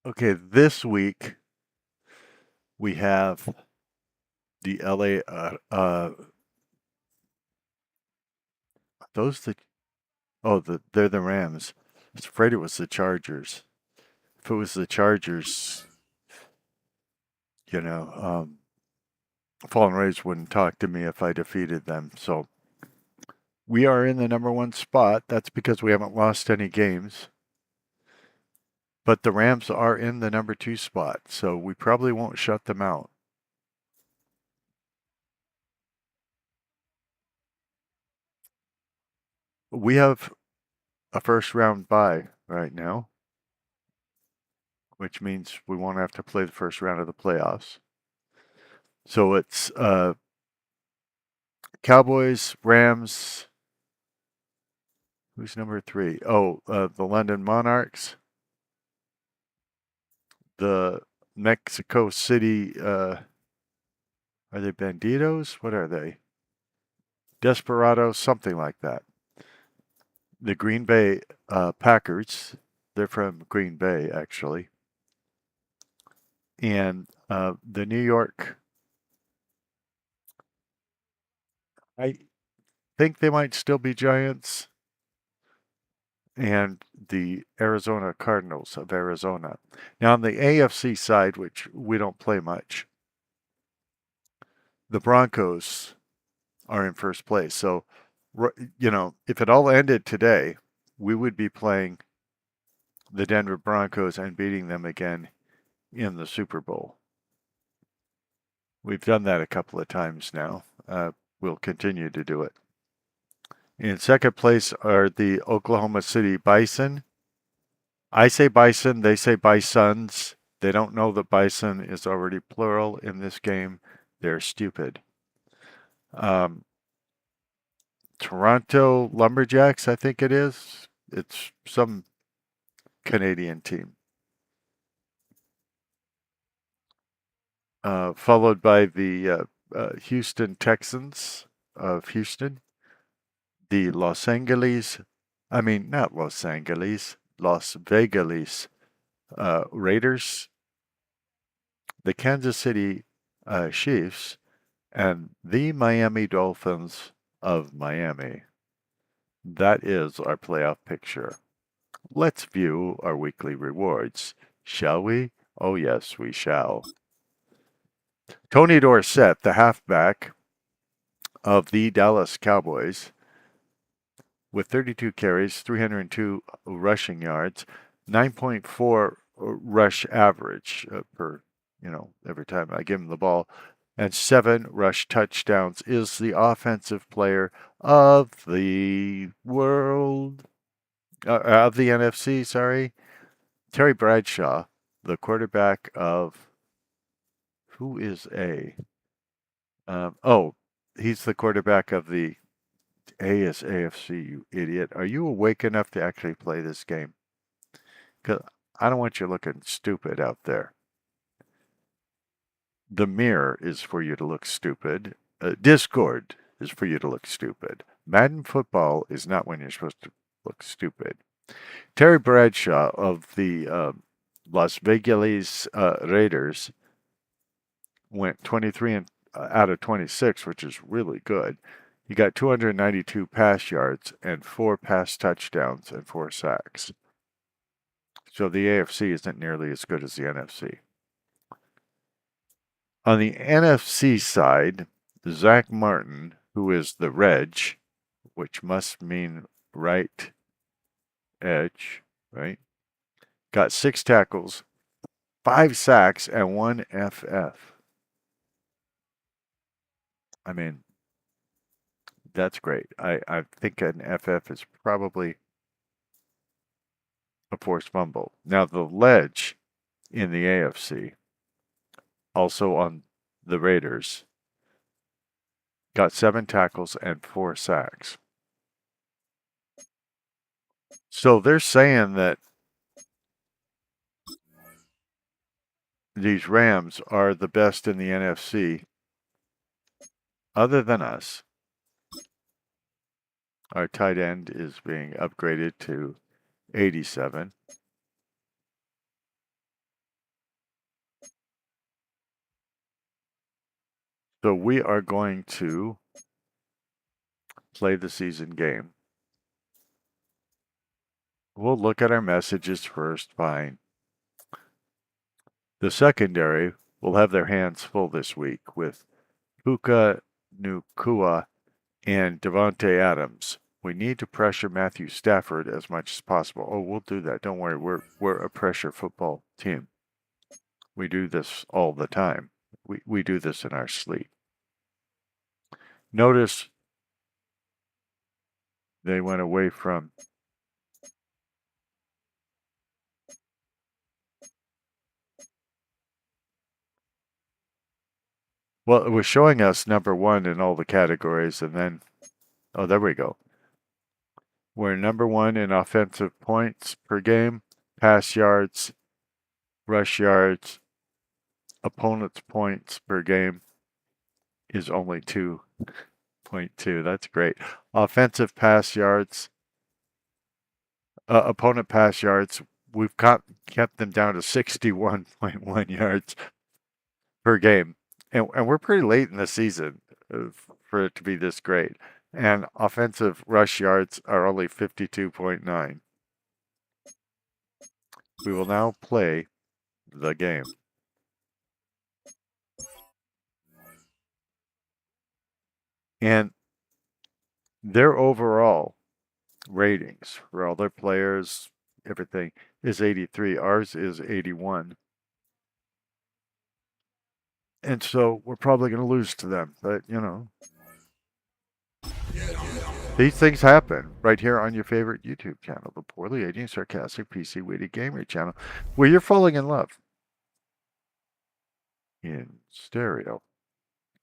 Okay, this week we have the LA. Those the they're the Rams. I was afraid it was the Chargers. If it was the Chargers, you know, Fallen Rays wouldn't talk to me if I defeated them. So we are in the number one spot. That's because we haven't lost any games. But the Rams are in the number two spot, so we probably won't shut them out. We have a first round bye right now, which means we won't have to play the first round of the playoffs. So it's Cowboys, Rams. Who's number three? Oh, the London Monarchs, the Mexico City. Are they Bandidos? What are they? Desperados, something like that. The Green Bay Packers. They're from Green Bay, actually. And the New York. I think they might still be Giants. And the Arizona Cardinals of Arizona. Now, on the AFC side, which we don't play much, the Broncos are in first place. So, if it all ended today, we would be playing the Denver Broncos and beating them again in the Super Bowl. We've done that a couple of times now. We'll continue to do it. In second place are the Oklahoma City Bison. I say bison, they say bisons. They don't know that bison is already plural in this game. They're stupid. Um, Toronto Lumberjacks, I think it is. It's some Canadian team. Followed by the Houston Texans of Houston, the not Los Angeles, Las Vegas Raiders, the Kansas City Chiefs, and the Miami Dolphins of Miami. That is our playoff picture. Let's view our weekly rewards, shall we? Oh, yes, we shall. Tony Dorsett, the halfback of the Dallas Cowboys, with 32 carries, 302 rushing yards, 9.4 rush average per, every time I give him the ball, and 7 rush touchdowns, is the offensive player of the world, of the NFC, sorry. Terry Bradshaw, the quarterback of, who is A? He's the quarterback of the A is AFC, you idiot. Are you awake enough to actually play this game? Because I don't want you looking stupid out there. The mirror is for you to look stupid. Discord is for you to look stupid. Madden football is not when you're supposed to look stupid. Terry Bradshaw of the Las Vegas Raiders went 23 out of 26, which is really good. He got 292 pass yards and 4 pass touchdowns and 4 sacks. So the AFC isn't nearly as good as the NFC. On the NFC side, Zach Martin, who is the Reg, which must mean right edge, right? Got 6 tackles, 5 sacks, and 1 FF. I mean, that's great. I think an FF is probably a forced fumble. Now, the Ledge in the AFC, also on the Raiders, got 7 tackles and 4 sacks. So they're saying that these Rams are the best in the NFC other than us. Our tight end is being upgraded to 87. So we are going to play the season game. We'll look at our messages first. Fine. The secondary will have their hands full this week with Puka Nacua and Devontae Adams. We need to pressure Matthew Stafford as much as possible. Oh, we'll do that. Don't worry. We're a pressure football team. We do this all the time. We do this in our sleep. Notice they went away from well, it was showing us number one in all the categories, and then oh, there we go. We're number one in offensive points per game, pass yards, rush yards. Opponent's points per game is only 2.2. That's great. Offensive pass yards, opponent pass yards, we've kept them down to 61.1 yards per game. And we're pretty late in the season for it to be this great. And offensive rush yards are only 52.9. We will now play the game. And their overall ratings for all their players, everything, is 83. Ours is 81. And so we're probably going to lose to them. But, you know, these things happen right here on your favorite YouTube channel, the Poorly Aging Sarcastic PC Witty Gamer channel, where you're falling in love in stereo.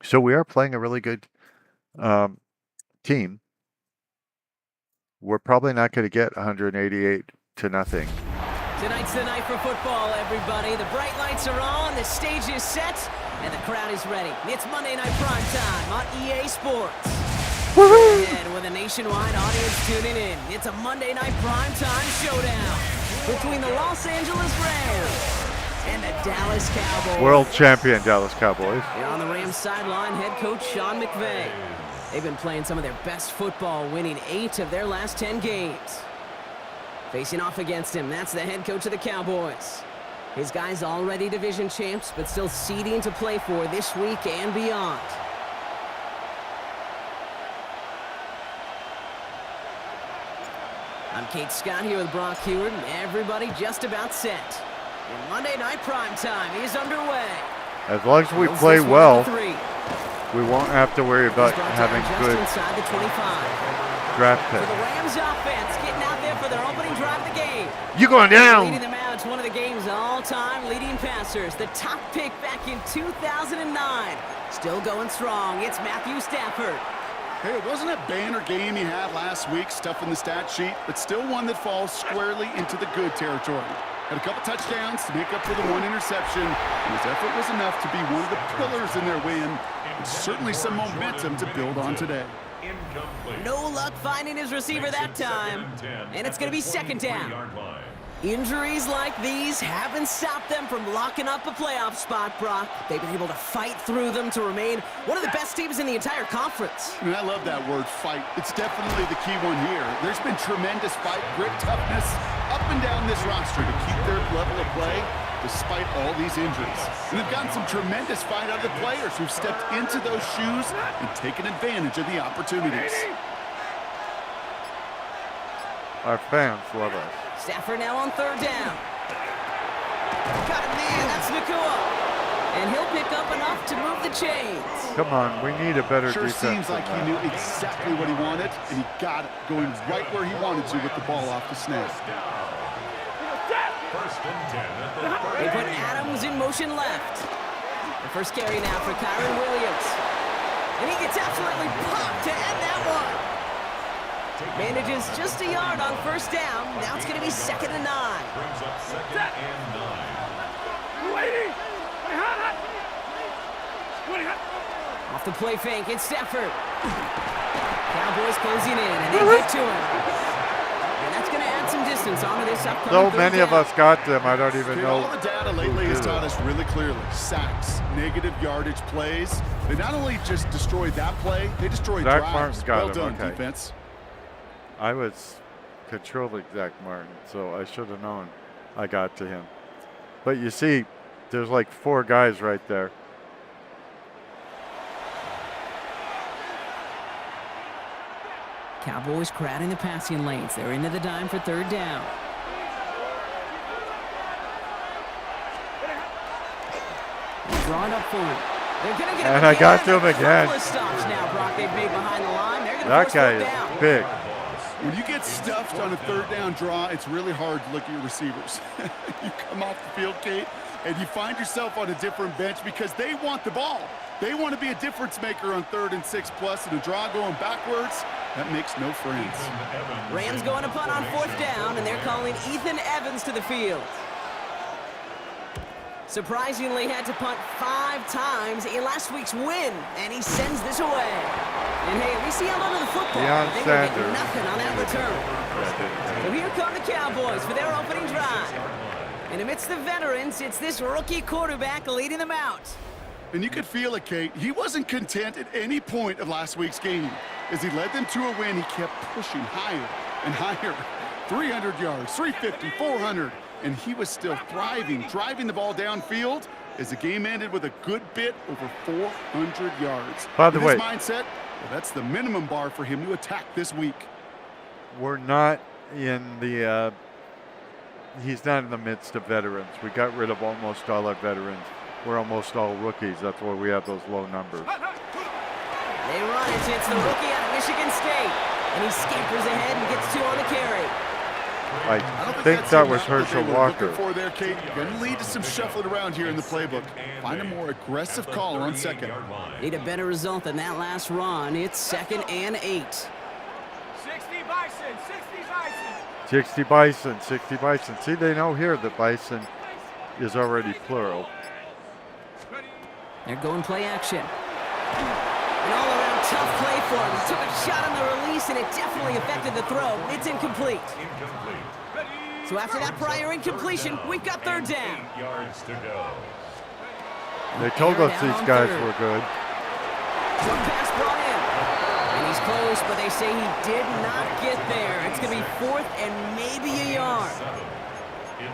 So we are playing a really good team. We're probably not going to get 188 to nothing. Tonight's the night for football, everybody. The bright lights are on, the stage is set, and the crowd is ready. It's Monday Night Prime Time on EA Sports. And with a nationwide audience tuning in, it's a Monday Night Prime Time showdown between the Los Angeles Rams and the Dallas Cowboys. World champion Dallas Cowboys. And on the Rams sideline, head coach Sean McVay. They've been playing some of their best football, winning 8 of their last 10 games. Facing off against him, that's the head coach of the Cowboys. His guys already division champs, but still seeding to play for this week and beyond. I'm Kate Scott here with Brock Heward, and everybody just about set. And Monday Night Prime Time is underway. As long as we play well, we won't have to worry about having good inside the 25. draft For picks. the Rams offense, getting out there for their opening drive of the game. You going down? Leading them out, it's one of the game's all-time leading passers. The top pick back in 2009. Still going strong. It's Matthew Stafford. Hey, it wasn't a banner game he had last week, stuff in the stat sheet, but still one that falls squarely into the good territory. Had a couple touchdowns to make up for the one interception, and his effort was enough to be one of the pillars in their win, and certainly some momentum to build on today. No luck finding his receiver that time, and it's going to be second down. Injuries like these haven't stopped them from locking up a playoff spot, Brock. They've been able to fight through them to remain one of the best teams in the entire conference. And I love that word, fight. It's definitely the key one here. There's been tremendous fight, grit, toughness up and down this roster to keep their level of play despite all these injuries. And they've gotten some tremendous fight out of the players who've stepped into those shoes and taken advantage of the opportunities. Our fans love us. Stafford now on third down. Got him there, that's Nacua. And he'll pick up enough to move the chains. Come on, we need a better Sure defense. seems like than he that. knew exactly what he wanted, and he got it, going right where he wanted to with the ball off the snap. They put Adams in motion left. The first carry now for Kyron Williams. And he gets absolutely popped to end that one. Manages just a yard on first down. Now it's going to be 2nd and 9. Off the play fake, it's Stafford. Cowboys closing in, and they get to him. And that's going to add some distance distance onto this upcoming So third many of down. us got them. I don't even Dude, know. all the data lately has taught us really clearly. Sacks, negative yardage plays. They not only just destroyed that play, they destroyed Zach drives. Martin's got Well him, done, okay. defense. I was controlling Zach Martin, so I should have known I got to him. But you see, there's like 4 guys right there. Cowboys crowding the passing lanes. They're into the dime for third down. Drawn up forward. They're gonna get And I got to him again. Couple of stops now, Brock. They've made behind the line. They're gonna That force guy third is down. big. When you get stuffed on a third down draw, it's really hard to look at your receivers. You come off the field, Kate, and you find yourself on a different bench because they want the ball. They want to be a difference maker on 3rd and 6+, and a draw going backwards, that makes no friends. Rams going to punt on 4th down, and they're calling Ethan Evans to the field. Surprisingly had to punt 5 times in last week's win, and he sends this away. And hey, at least he held onto the football. Deion They will get Sanders. nothing on that return. So here come the Cowboys for their opening drive. And amidst the veterans, it's this rookie quarterback leading them out. And you could feel it, Kate. He wasn't content at any point of last week's game. As he led them to a win, he kept pushing higher and higher. 300 yards, 350, 400. And he was still thriving, driving the ball downfield as the game ended with a good bit over 400 yards. By the With way, his mindset, well, that's the minimum bar for him to attack this week. we're not in the he's not in the midst of veterans. We got rid of almost all our veterans. We're almost all rookies. That's why we have those low numbers. They run it. It's the rookie out of Michigan State. And he scampers ahead and gets 2 on the carry. I don't think that's that the was route that they Herschel were Walker. looking for there, Kate. Going to lead to some shuffling around here in the playbook. Find a more aggressive call on 2nd. Need a better result than that last run. It's 2nd and 8. 60 Bison, 60 Bison. 60 Bison, 60 Bison. See, they know here that Bison is already plural. They're going play action. An all-around tough play for him. He took a shot on the release, and it definitely affected the throw. It's incomplete. So after that prior incompletion, we've got 3rd down. They told us Down these on guys 3rd. were good. One pass brought in. And he's close, but they say he did not get there. It's going to be 4th and maybe a yard.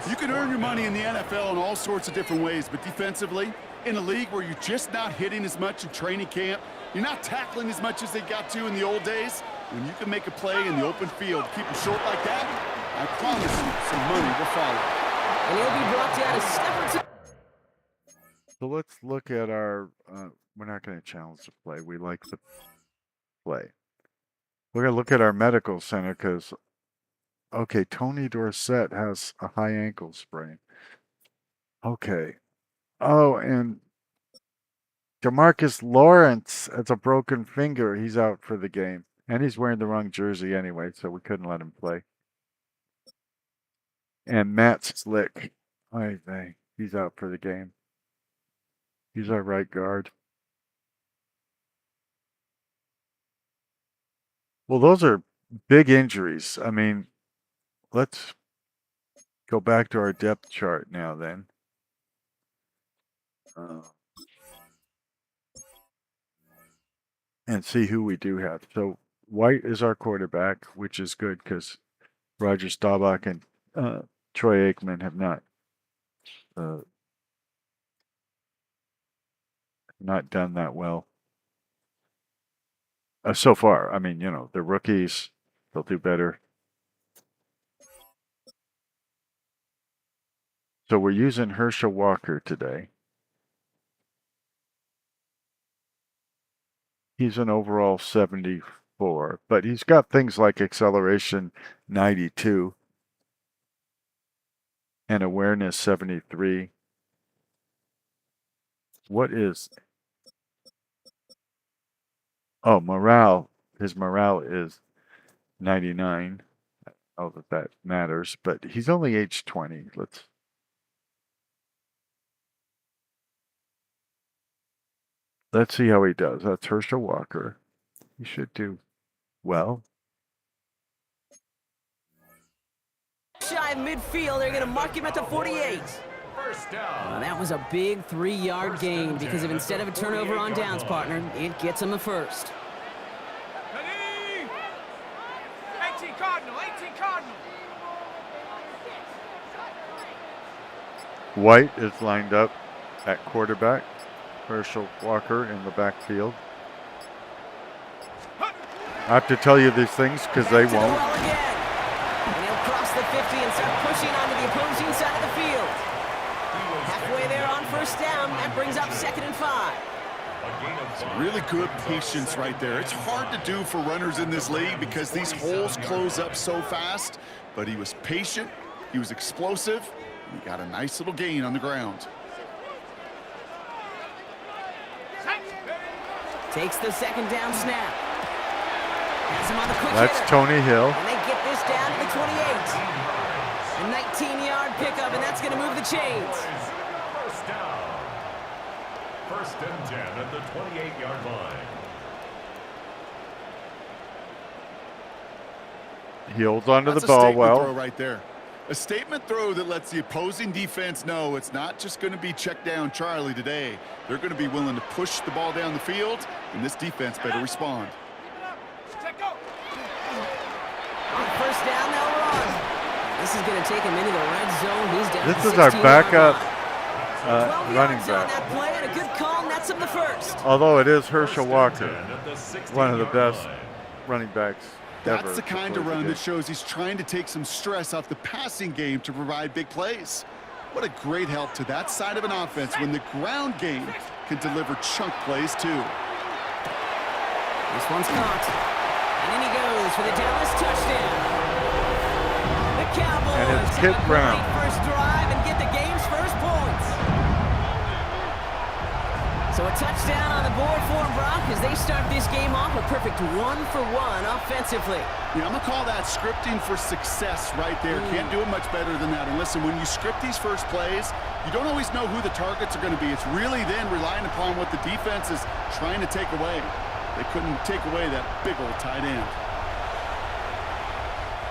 You can earn your money in the NFL in all sorts of different ways, but defensively, in a league where you're just not hitting as much in training camp, you're not tackling as much as they got to in the old days, when you can make a play in the open field, keep them short like that, I promise you some money will follow. And he'll be brought down a step or two. So let's look at our, we're not going to challenge the play. We like the play. We're going to look at our medical center because, okay, Tony Dorsett has a high ankle sprain. Okay. Oh, and DeMarcus Lawrence has a broken finger. He's out for the game. And he's wearing the wrong jersey anyway, so we couldn't let him play. And Matt Slick, he's out for the game. He's our right guard. Well, those are big injuries. I mean, let's go back to our depth chart now then. And see who we do have. So White is our quarterback, which is good because Roger Staubach and Troy Aikman have not done that well so far. I mean, you know, they're rookies. They'll do better. So we're using Herschel Walker today. He's an overall 74, but he's got things like acceleration 92 and awareness 73. What is... Oh, morale. His morale is 99. I don't know that matters, but he's only age 20. Let's see how he does. That's Herschel Walker. He should do well. drive midfield. They're going to mark him at the 48. First down. That was a big 3-yard gain because of instead of a turnover on downs, partner, it gets him the first. 18 Cardinal, 18 Cardinal. White is lined up at quarterback. Herschel Walker in the backfield. I have to tell you these things because they To the won't. well again. And he'll cross the 50 and start pushing onto the opposing side of the field. Halfway there on first down. That brings up 2nd and 5. Really good patience right there. It's hard to do for runners in this league because these holes close up so fast. But he was patient, he was explosive, and he got a nice little gain on the ground. Takes the 2nd down snap. Has him on the quick That's hitter. Tony Hill. And they get this down to the 28. A 19-yard pickup, and that's going to move the chains. First down. 1st and 10 at the 28-yard line. He holds onto That's the a ball statement well. throw right there. A statement throw that lets the opposing defense know it's not just going to be check down Charlie today. They're going to be willing to push the ball down the field, and this defense better respond. On first down, they'll run. This is going to take him into the red zone. He's down This to is our 16-yard backup line. 12 running yards on back. that play, and a good call nets him the first. Although it is Herschel Walker, 10 at the 60-yard one of the best line. running backs That's ever the kind to of play the run game. that shows he's trying to take some stress off the passing game to provide big plays. What a great help to that side of an offense when the ground game can deliver chunk plays too. This one's caught. And in he goes for the Dallas touchdown. The Cowboys And it's have Kit a Brown. great first drive and get the game's first points. So a touchdown on the board for Brock as they start this game off a perfect 1-for-1 offensively. Yeah, I'm going to call that scripting for success right there. Can't do it much better than that. And listen, when you script these first plays, you don't always know who the targets are going to be. It's really then relying upon what the defense is trying to take away. They couldn't take away that big old tight end.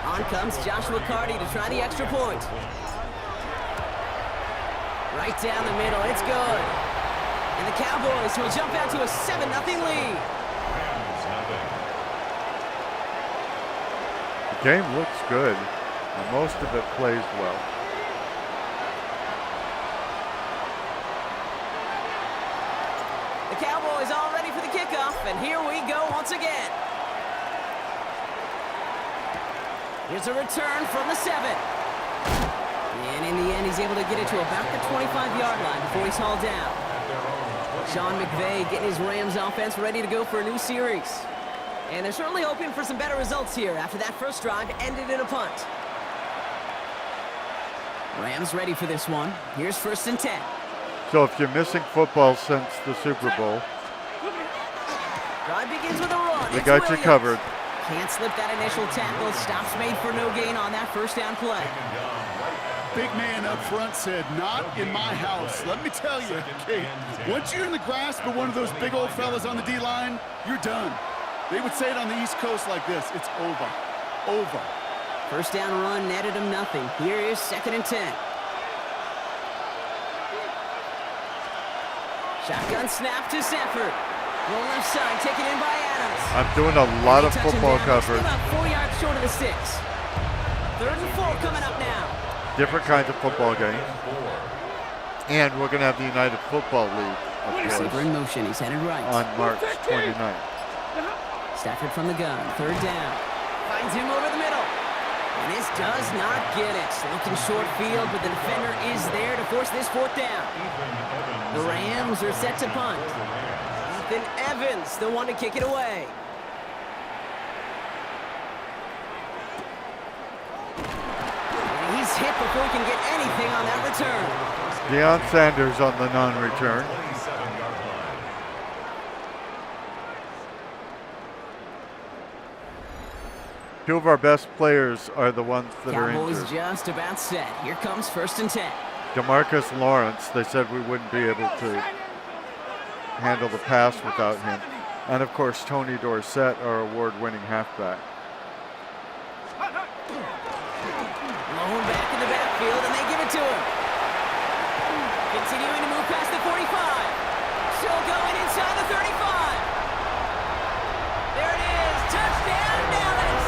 On comes Joshua Carty to try the extra point. Right down the middle, it's good. And the Cowboys will jump out to a 7-0 lead. The game looks good, and most of it plays well. The Cowboys all ready for the kickoff, and here we go once again. Here's a return from the 7. And in the end, he's able to get it to about the 25-yard line before he's hauled down. Sean McVay getting his Rams offense ready to go for a new series. And they're certainly hoping for some better results here after that first drive ended in a punt. Rams ready for this one. Here's 1st and 10. So if you're missing football since the Super Bowl, Drive begins with a run. they It's got you Williams. covered. Can't slip that initial tackle. Stops made for no gain on that first down play. Big man up front said, not in my house. Let me tell you, Kate, once you're in the grasp of one of those big old fellas on the D-line, you're done. They would say it on the East Coast like this, it's over, over. First down run netted him nothing. Here is 2nd and 10. Shotgun snap to Sanford. Roll left side, taken in by Adams. I'm doing a lot of Touch him football down, coverage. About 4 yards short of the 6. 3rd and 4 coming up now. Different kinds of football games. And we're going to have the United Football League, of Receiver course, in motion. He's headed right. on March 29th. Stafford from the gun. 3rd down. Finds him over the middle. And this does not get it. Looking short field, but the defender is there to force this 4th down. The Rams are set to punt. Ethan Evans, the one to kick it away. And he's hit before he can get anything on that return. Deion Sanders on the non-return. 27-yard line. Two of our best players are the ones that are Cowboys injured. just about set. Here comes 1st and 10. DeMarcus Lawrence, they said we wouldn't be able to handle the pass without him. And of course, Tony Dorsett, our award-winning halfback. Blown back in backfield, and they give it to him. Continuing to move past the 45. Still going inside the 35. There it is. Touchdown, Dallas.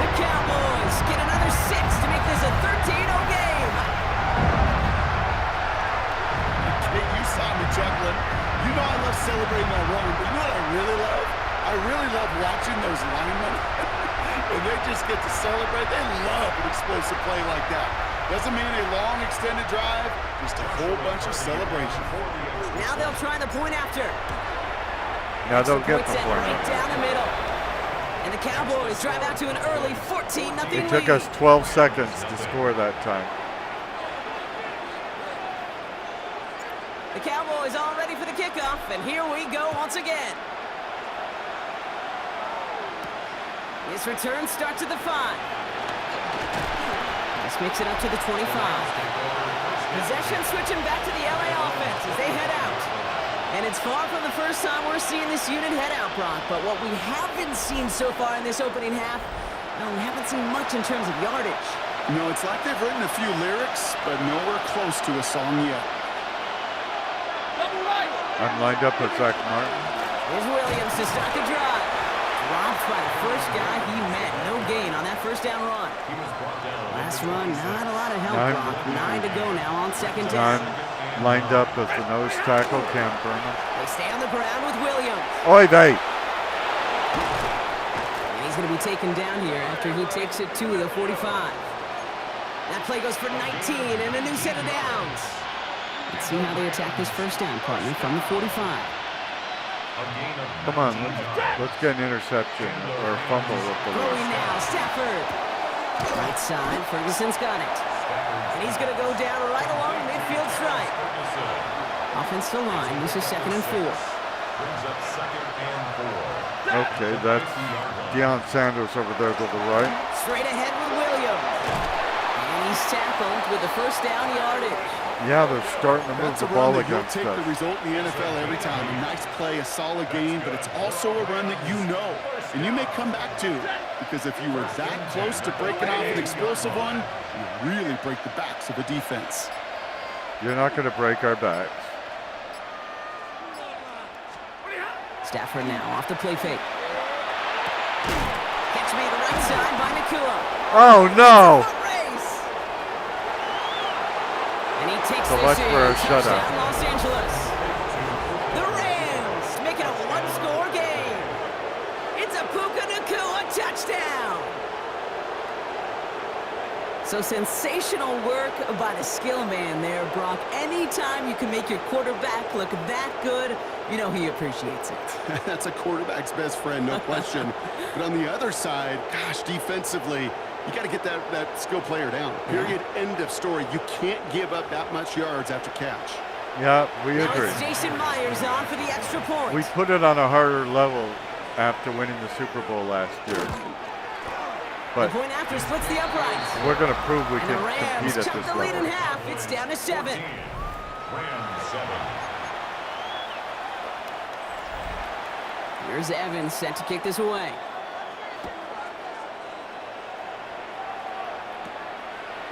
The Cowboys get another 6 to make this a 13-0 game. Hey, you saw me chuckling. You know I love celebrating that run, but you know what I really love? I really love watching those linemen. And they just get to celebrate. They love an explosive play like that. Doesn't mean a long extended drive, just a whole bunch of celebration. Now they'll try the point after. Now they'll get the Set point. right down the middle. And the Cowboys drive out to an early 14-0 lead. It took us 12 seconds to score that time. The Cowboys all ready for the kickoff, and here we go once again. This return starts at the 5. This makes it up to the 25. Possession switching back to the LA offense as they head out. And it's far from the first time we're seeing this unit head out, Brock. But what we haven't seen so far in this opening half, well, we haven't seen much in terms of yardage. No, it's like they've written a few lyrics, but nowhere close to a song yet. I'm lined up with Zach Martin. Here's Williams to start the drive. Dropped by the first guy he met. No gain on that first down run. Last run, not a lot of help, Brock. 9 to go now on second down. I'm lined up with the nose tackle, Cam Burnham. They stay on the ground with Williams. Oy vey! And he's going to be taken down here after he takes it to the 45. That play goes for 19 and a new set of downs. Let's see how they attack this first down, partner, from the 45. Come on, let's get an interception or a fumble with the Throwing now, Stafford. Right side, Ferguson's got it. And he's going to go down right along midfield stripe. Offensive line, this is 2nd and 4. Okay, that's Deion Sanders over there to the right. Straight ahead with Williams. And he's tackled with the first down yardage. Yeah, they're starting to move That's the a ball run that you'll against take the us. result in the NFL every time. A nice play, a solid game, but it's also a run that you know, and you may come back to, because if you were that close to breaking off an explosive one, you really break the backs of a defense. You're not going to break our backs. Stafford now off the play fake. Catch me the right side by Nakua. Oh, no! And he takes So this much in. for a Touchdown, shutout. Los Angeles. The Rams make it a one-score game. It's a Puka Nakua touchdown. So sensational work by the skill man there, Brock. Anytime you can make your quarterback look that good, you know he appreciates it. That's a quarterback's best friend, no question. But on the other side, gosh, defensively, you got to get that skill player down. Period. End of story. You can't give up that much yards after catch. Yeah, we Now agree. it's Jason Myers on for the extra point. We put it on a harder level after winning the Super Bowl last year. The But point after splits the uprights. we're going to prove we And can the Rams compete at cut this the lead in level. half. It's down to 7. Rams 7. Here's Evans set to kick this away.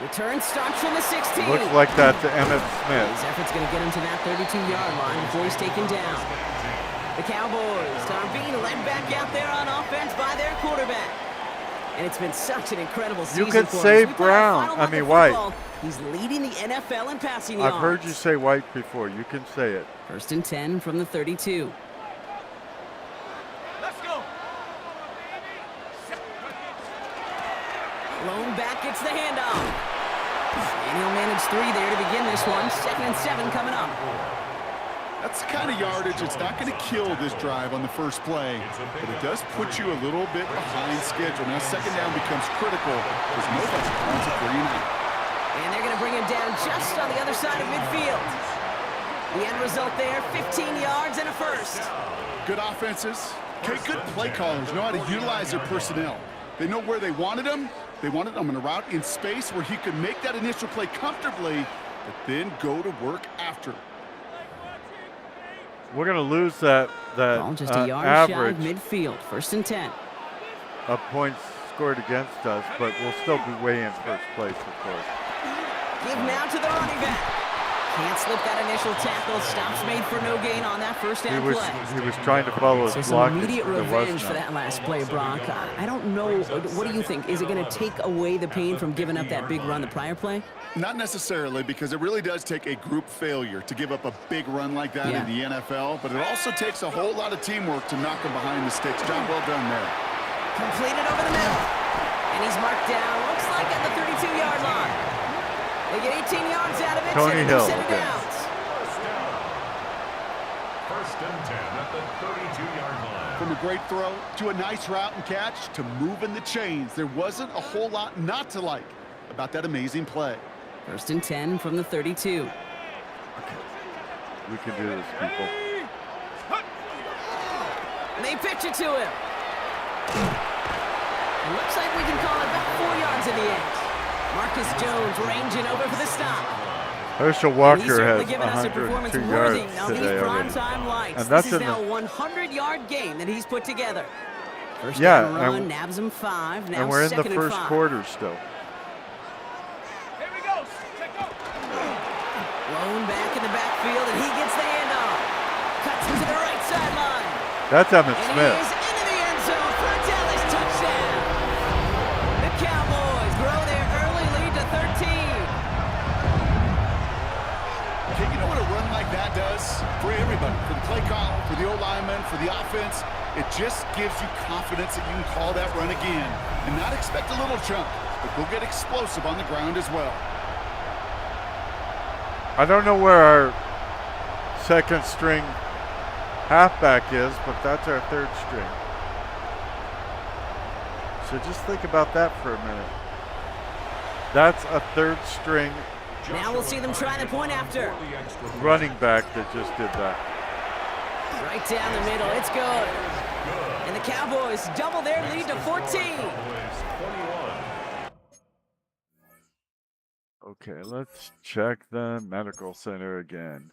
Return starts from the 16. Looks like that's Emmitt Smith. His effort's going to get him to that 32-yard line before he's taken down. The Cowboys are being led back out there on offense by their quarterback. And it's been such an incredible season could for him. say As we play our Brown. final I month mean, of White. football, he's leading the NFL in passing yards. I've heard you say White before. You can say it. 1st and 10 from the 32. Let's go. Lone back gets the handoff. And he'll manage 3 there to begin this one. 2nd and 7 coming up. That's the kind of yardage that's not going to kill this drive on the first play, but it does put you a little bit behind schedule. Now, second down becomes critical. There's no consequence for you now. And they're going to bring him down just on the other side of midfield. The end result there, 15 yards and a first. Good offenses. Okay, good play callers know how to utilize their personnel. They know where they wanted them. They wanted them in a route in space where he could make that initial play comfortably, but then go to work after. We're going to lose that Ball just a yard shy of average midfield. 1st and 10. of points scored against us, but we'll still be way in first place, of course. Give now to the running back. Can't slip that initial tackle. Stops made for no gain on that first down play. He was trying to follow his So block. some immediate There was revenge for none. that last play, Brock. I don't know. What do you think? Is it going to take away the pain from giving up that big run the prior play? Not necessarily, because it really does take a group failure to give up a big run like that in the NFL, but it also takes a whole lot of teamwork to knock him behind the sticks. John, well done there. Completed over the middle. And he's marked down, looks like at the 32-yard line. They get 18 yards out of it. Tony and Hill set it again. down. First and 10 at the 32-yard line. From a great throw to a nice route and catch to moving the chains, there wasn't a whole lot not to like about that amazing play. First and 10 from the 32. We can do this, people. And they pitch it to him. It looks like we can call it about 4 yards in the end. Marcus Jones ranging over for the stop. Herschel He's Walker certainly has given us a performance 102 worthy yards of these today already. primetime lights. And that's This is in now the- a 100-yard game that he's put together. First Yeah, down run, and- nabs him 5. Now And we're in the second and first 5. quarter still. Here we go. Take go. Blown back in the backfield, and he gets the handoff. Cuts into the right sideline. That's Emmett And Smith. he is into the end zone for a Dallas touchdown. The Cowboys grow their early lead to 13. Okay, you know what a run like that does for everybody, for the play call, for the O-lineman, for the offense? It just gives you confidence that you can call that run again and not expect a little chunk, but go get explosive on the ground as well. I don't know where our second string halfback is, but that's our third string. So just think about that for a minute. That's a third string Now we'll see them try the point after. running back that just did that. Right down the middle. It's good. And the Cowboys double their lead to 14. Okay, let's check the medical center again.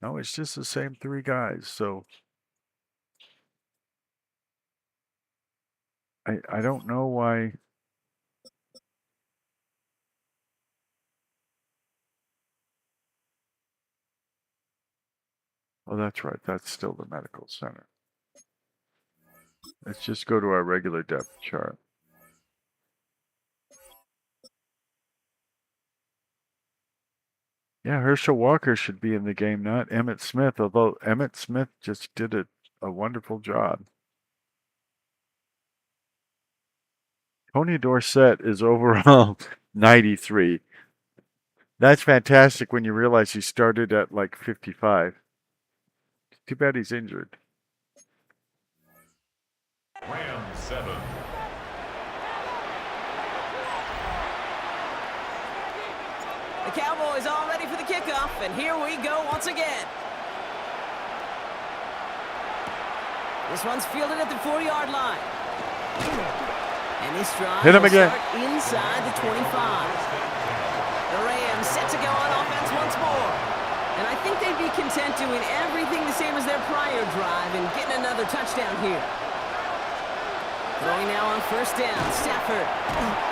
No, it's just the same three guys, so I don't know why. Oh, that's right. That's still the medical center. Let's just go to our regular depth chart. Yeah, Herschel Walker should be in the game, not Emmett Smith, although Emmett Smith just did a wonderful job. Tony Dorsett is overall 93. That's fantastic when you realize he started at like 55. Too bad he's injured. Rams 7. The Cowboys all ready for the kickoff, and here we go once again. This one's fielded at the 4-yard line. And this drive Hit him will again. start inside the 25. The Rams set to go on offense once more. And I think they'd be content doing everything the same as their prior drive and getting another touchdown here. Throwing now on first down, Stafford.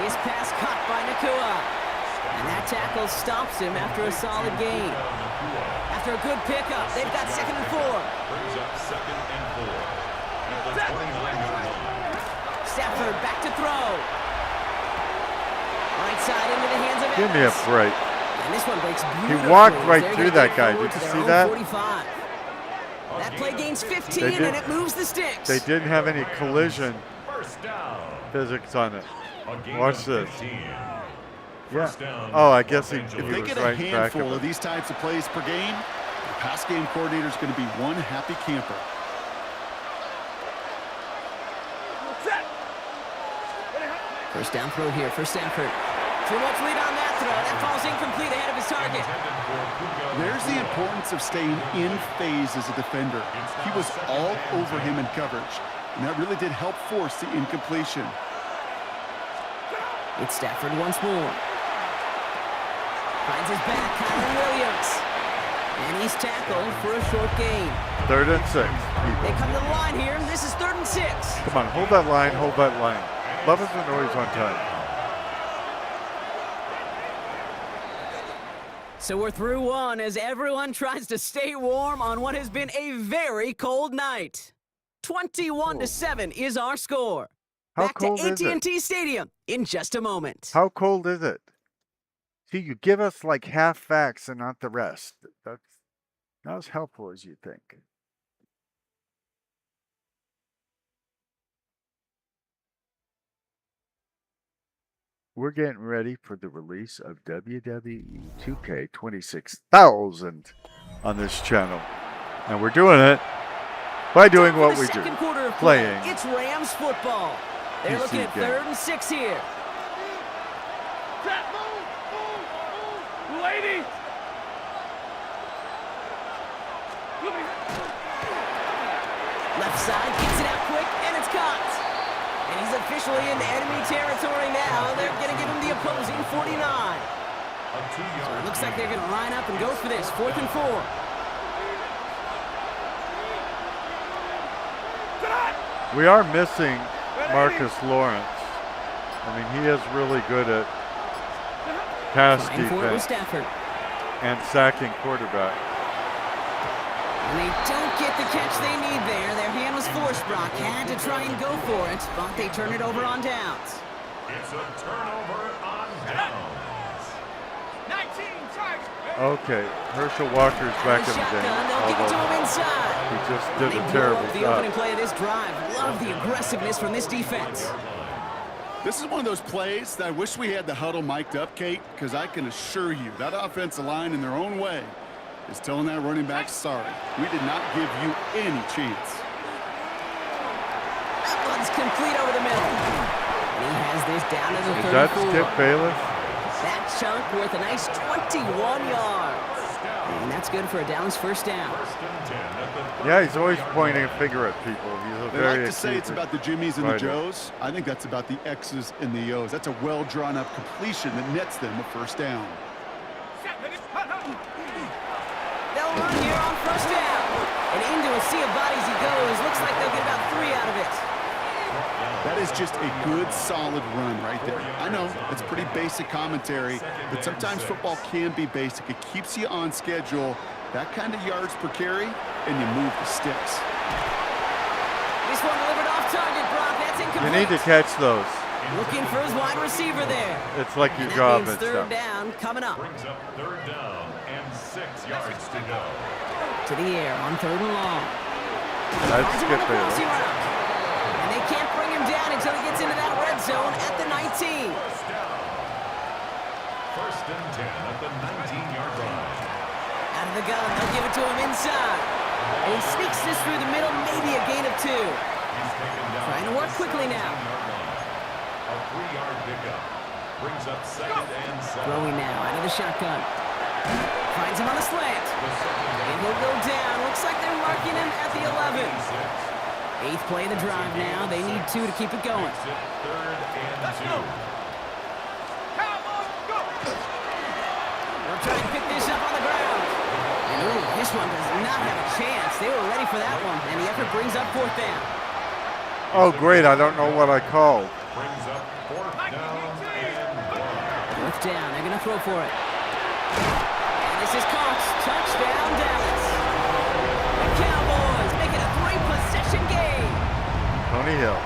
His pass caught by Nakua. And that tackle stops him after a solid gain. After a good pickup, they've got 2nd and 4. Brings up 2nd and 4. At the 29-yard line. Stafford back to throw. Right side into the hands of Give me a Evans. break. And this one breaks beautifully. walked as right they're through gonna that get guy. forward Did to you their see own that? 45. That play gains 15, They did- and it moves the sticks. They didn't have any collision First down. physics on it. A gain Watch of this. 15. Yeah. First down, Oh, I guess Los if If he they was get a right back handful of of these types of plays per game, the pass game coordinator is going to be one happy camper. First down throw here for Stafford. Too much lead on that throw. That falls incomplete ahead of his target. There's the importance of staying in phase as a defender. He was all over him in coverage, and that really did help force the incompletion. It's Stafford once more. Finds his back, Kyron Williams. And he's tackled for a short gain. 3rd and 6. They come to the line here. This is 3rd and 6. Come on, hold that line, hold that line. Love is when always on time. So we're through one as everyone tries to stay warm on what has been a very cold night. 21-7 is our score. How Back cold to is it? AT&T Stadium in just a moment. How cold is it? See, you give us like half facts and not the rest. That's not as helpful as you think. We're getting ready for the release of WWE 2K 26,000 on this channel. And we're doing it by doing Time for what the we second do. quarter of play. Playing. It's Rams football. They're PC looking at game. 3rd and 6 here. Trap, move. Lady. Left side, gets it out quick, and it's caught. And he's officially in enemy territory now. They're going to give him the opposing 49. So it looks like they're going to line up and go for this. 4th and 4. We are missing Marcus Lawrence. I mean, he is really good at pass Trying for it with defense Stafford. and sacking quarterback. And they don't get the catch they need there. Their hand was forced. Brock had to try and go for it, but they turn it over on downs. It's a turnover on downs. 19, charge. Okay, Herschel Walker's back in the Shotgun, game. they'll give it to him Although inside. he just They did a blow terrible up the opening job. play of this drive. Love the aggressiveness from this defense. This is one of those plays that I wish we had the huddle mic'd up, Kate, because I can assure you that offensive line in their own way is telling that running back, sorry, we did not give you any chance. That one's complete over the middle. And he has this down to the Is that 34. Skip Bayless? That chunk worth a nice 21 yards. And that's good for a Dallas first down. Yeah, he's always pointing a finger at people. He's a They very like to say it's acute about the Jimmies and the fighter. Joes. I think that's about the X's and the O's. That's a well-drawn-up completion that nets them a first down. They'll run here on first down. And into a sea of bodies he goes. Looks like they'll get about 3 out of it. That is just a good, solid run right there. I know, it's pretty basic commentary, but sometimes football can be basic. It keeps you on schedule, that kind of yards per carry, and you move the sticks. This one delivered off target, Brock. That's incomplete. You need to catch those. Looking for his wide receiver there. It's like your And job that and means 3rd stuff. down coming up. Brings up 3rd down and 6 yards to go. To the air on 3rd and long. That's Finds him Skip on the crossing Bayless. route. And they can't bring him down until he gets into that red zone at the 19. First down. 1st and 10 at the 19-yard line. Out of the gun, they'll give it to him inside. And he sneaks this through the middle, maybe a gain of 2. He's taken down Trying to work quickly now. a 3-yard pickup. Brings up 2nd and 7. Throwing now out of the shotgun. Finds him on the slant. And he'll go down. Looks like they're marking him at the 11. 8th play of the drive now. They need 2 to keep it going. 3rd and 2. Cowboys, go. They'll try and pick this up on the ground. And ooh, this one does not have a chance. They were ready for that one. And the effort brings up 4th down. Oh, great. I don't know what I called. Brings up 4th down and 1. 4th down. They're going to throw for it. And this is caught. Touchdown, Dallas. The Cowboys make it a 3-possession game. Tony Hill.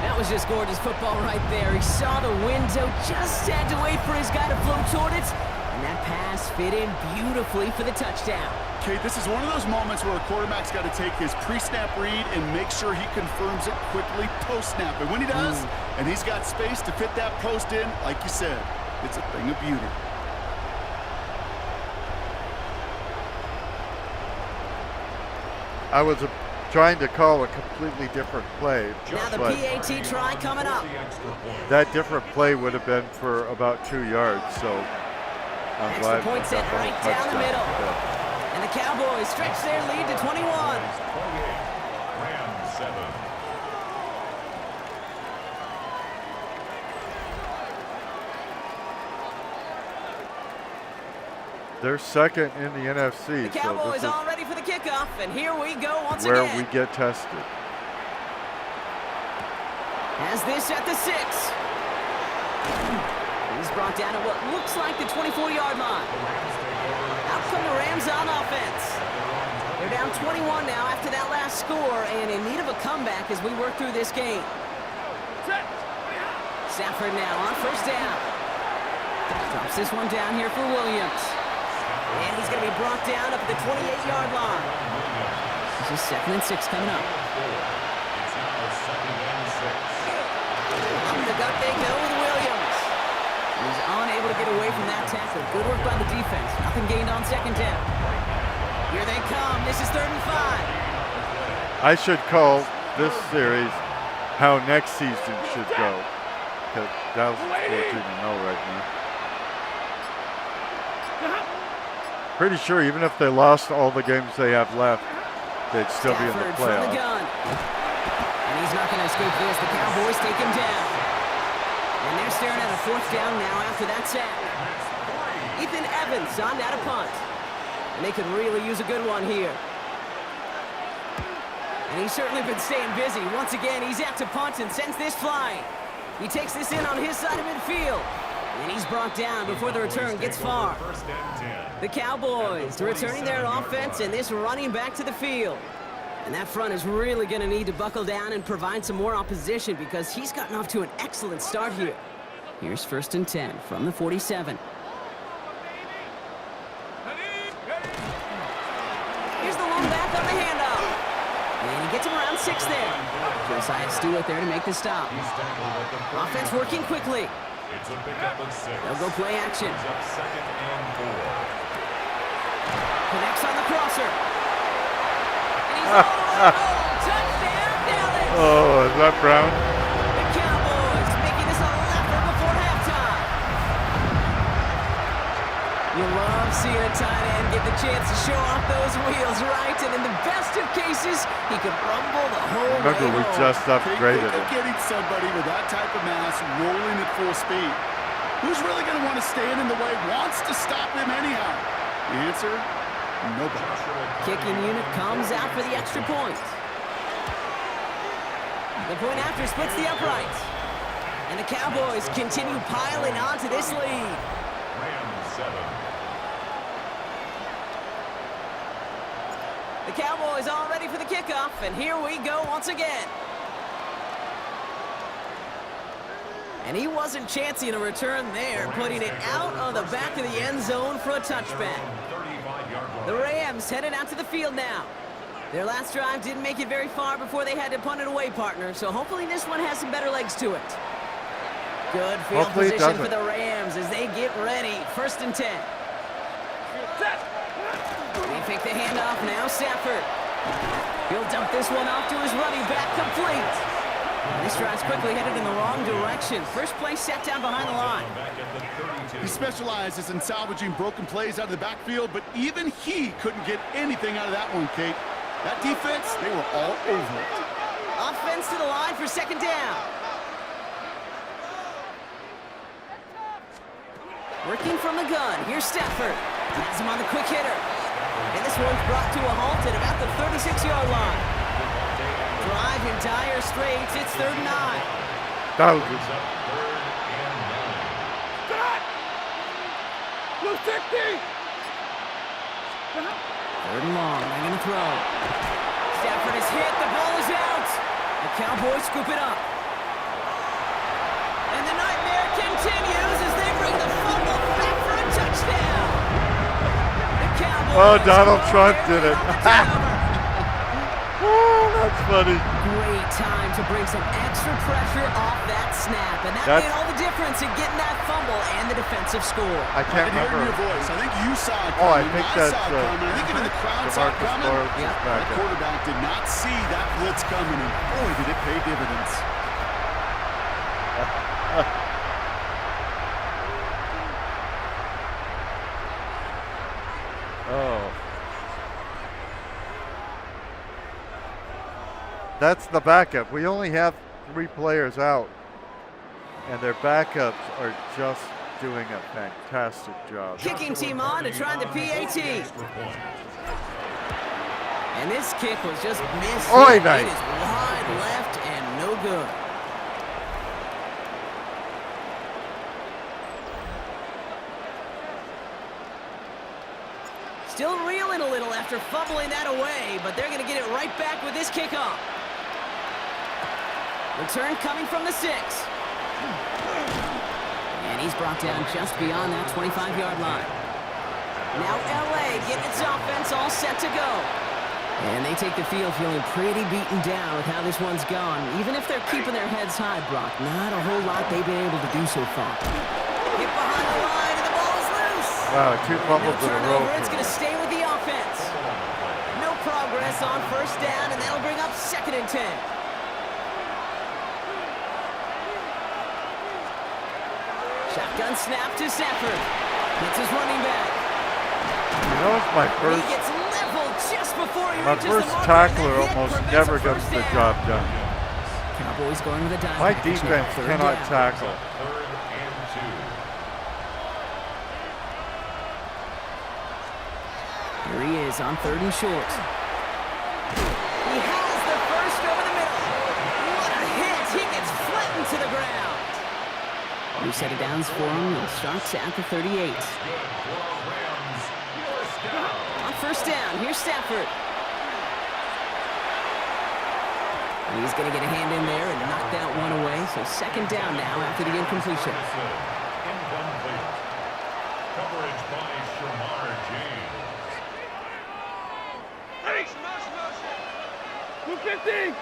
That was just gorgeous football right there. He saw the window, just had to wait for his guy to float toward it. And that pass fit in beautifully for the touchdown. Kate, this is one of those moments where a quarterback's got to take his pre-snap read and make sure he confirms it quickly post-snap. And when he does, and he's got space to fit that post in, like you said, it's a thing of beauty. I was trying to call a completely different play, Now the but PAT try coming up. that different play would have been for about 2 yards, so I'm Extra glad point we set got that right down the touchdown. middle. Yeah. And the Cowboys stretch their lead to 21. 28. Rams 7. They're second in the NFC, The so Cowboys this is all ready for the kickoff, and here we go once where again. we get tested. Has this at the 6. He's brought down at what looks like the 24-yard line. Out come the Rams on offense. They're down 21 now after that last score and in need of a comeback as we work through this game. Stafford now on first down. Drops this one down here for Williams. And he's going to be brought down up at the 28-yard line. This is 2nd and 6 coming up. Up the gut they go with Williams. He's unable to get away from that tackle. Good work by the defense. Nothing gained on 2nd down. Here they come. This is 3rd and 5. I should call this series how next season should go. Because Dallas is 14-0 right now. Pretty sure even if they lost all the games they have left, they'd still be in the Stafford from the playoffs. gun. And he's not going to escape this. The Cowboys take him down. And they're staring at a 4th down now after that sack. Ethan Evans on that a punt. And they could really use a good one here. And he's certainly been staying busy. Once again, he's out to punt and sends this flying. He takes this in on his side of midfield. And he's brought down before the return gets far. The Cowboys returning their offense and this running back to the field. And that front is really going to need to buckle down and provide some more opposition because he's gotten off to an excellent start here. Here's 1st and 10 from the 47. Here's the long back on the handoff. And he gets him around 6 there. Josiah Stewart there to make the stop. Offense working quickly. It's a pickup of 6. They'll go play action. Brings up 2nd and 4. Connects on the crosser. And he's all the way home. Touchdown, Dallas. Oh, is that Brown? The Cowboys making this a laugher before halftime. You love seeing a tight end get the chance to show off those wheels, right? And in the best of cases, he could rumble the whole Remember, way we home. just upgraded Think of it. getting somebody with that type of mass rolling at full speed. Who's really going to want to stand in the way, wants to stop him anyhow? The answer, nobody. Kicking unit comes out for the extra point. The point after splits the uprights. And the Cowboys continue piling on to this lead. Rams 7. The Cowboys all ready for the kickoff, and here we go once again. And he wasn't chancing a return there, putting it out of the back of the end zone for a touchback. 35-yard line. The Rams headed out to the field now. Their last drive didn't make it very far before they had to punt it away, partner, so hopefully this one has some better legs to it. Good field Hopefully it position for doesn't. the Rams as they get ready. 1st and 10. They fake the handoff now, Stafford. He'll dump this one off to his running back, complete. And this drive's quickly headed in the wrong direction. First play set down behind the line. Back at the 32. He specializes in salvaging broken plays out of the backfield, but even he couldn't get anything out of that one, Kate. That defense, they were all over it. Offense to the line for 2nd down. Working from the gun. Here's Stafford. Has him on the quick hitter. And this one's brought to a halt at about the 36-yard line. Drive in dire straits. It's 3rd and 9. That was Brings up 3rd and 9. Cut! Blue 60! 3rd and long. They're going to throw. Stafford is hit. The ball is out. The Cowboys scoop it up. And the nightmare continues as they bring the fumble back for a touchdown. The Cowboys Oh, Donald score Trump did it. on the turnover. Oh, that's funny. Great time to bring some extra pressure off that snap. And that That's- made all the difference in getting that fumble and the defensive score. I I can't can hear it in remember. your voice. I think you saw it Oh, I coming. think I that's, saw it coming. I think even the crowd saw it DeMarcus coming. Lawrence is Yeah. back That up. quarterback did not see that blitz coming, and boy, did it pay dividends. Oh. That's the backup. We only have 3 players out, and their backups are just doing a fantastic job. Kicking team on to try the PAT. And this kick was just missed. Oy It vey. is wide left and no good. little after fumbling that away, but they're going to get it right back with this kickoff. Return coming from the 6. And he's brought down just beyond that 25-yard line. Now LA getting its offense all set to go. And they take the field feeling pretty beaten down with how this one's gone. Even if they're keeping their heads high, Brock, not a whole lot they've been able to do so far. Hit behind the line, and the ball is loose. Wow, 2 fumbles in a row. It's going to stay with the offense. No progress on first down, and that'll bring up 2nd and 10. Shotgun snap to Stafford. That's his running back. You know, it's my He gets leveled just before he reaches first the marker, tackler and that hit almost prevents never a gets first the down. job done. Cowboys going with a dime My package now, defense 3rd cannot down. tackle. 3rd and 2. Here he is on 3rd and short. He has the first over the middle. What a hit! He gets flattened to the ground. New set of downs for him. He starts at the 38. On first down, here's Stafford. And he's going to get a hand in there and knock that one away. So 2nd down now after the incompletion. Incomplete. Coverage by Shamar James. Hey! 250!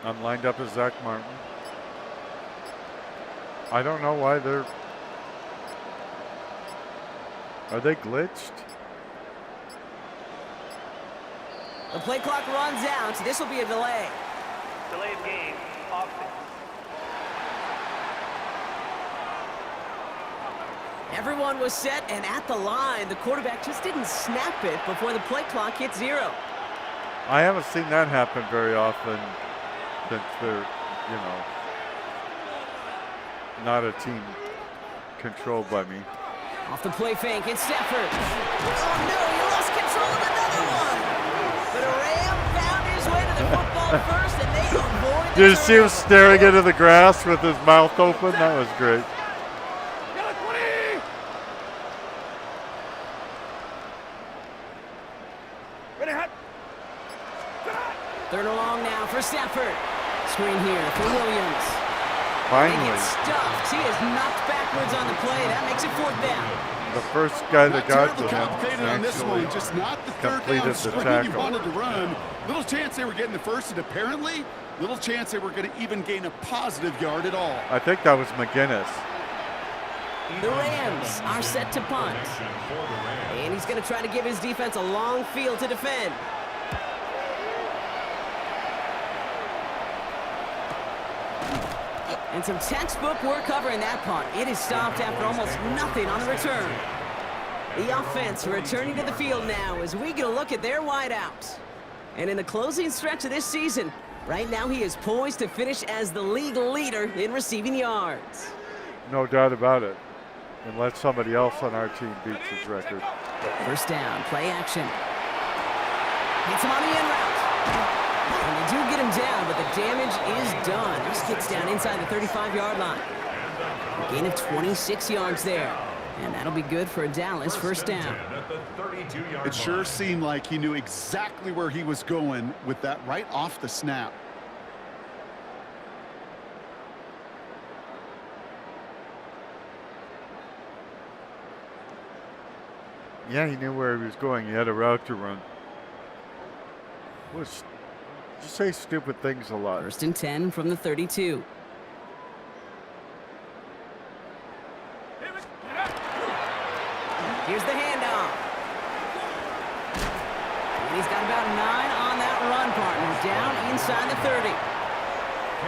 I'm lined up as Zach Martin. I don't know why they're... Are they glitched? The play clock runs out. This will be a delay. Delay of game. Offense. Everyone was set and at the line. The quarterback just didn't snap it before the play clock hit 0. I haven't seen that happen very often since they're, you know, not a team controlled by me. Off the play fake, it's Stafford. Oh no, he lost control of another one. But Ram found his way to the football first, and they avoid the Did you see him turnover. staring into the grass with his mouth open? That was great. Yellow 20! Ready, hot! 3rd and long now for Stafford. Screen here for Williams. They Finally, get stuffed. He is knocked backwards on the play. That makes it 4th down. the first guy that Not got to terribly him complicated on this actually one, just not the third completed down the screen you tackle. wanted to run. Little chance they were getting the first, and apparently little chance they were going to even gain a positive yard at all. I think that was McGinnis. The Rams are set to punt. And he's going to try to give his defense a long field to defend. And some textbook work covering that punt. It is stopped after almost nothing on the return. The offense returning to the field now as we get a look at their wideouts. And in the closing stretch of this season, right now he is poised to finish as the league leader in receiving yards. No doubt about it. Unless somebody else on our team beats his record. First down, play action. Hits him on the end route. And they do get him down, but the damage is done. This gets down inside the 35-yard line. A gain of 26 yards there. And that'll be good for a Dallas first down. It sure seemed like he knew exactly where he was going with that right off the snap. Yeah, he knew where he was going. He had a route to run. Was you say stupid things a lot. First and 10 from the 32. Here's the handoff. And he's got about 9 on that run, partner. Down inside the 30.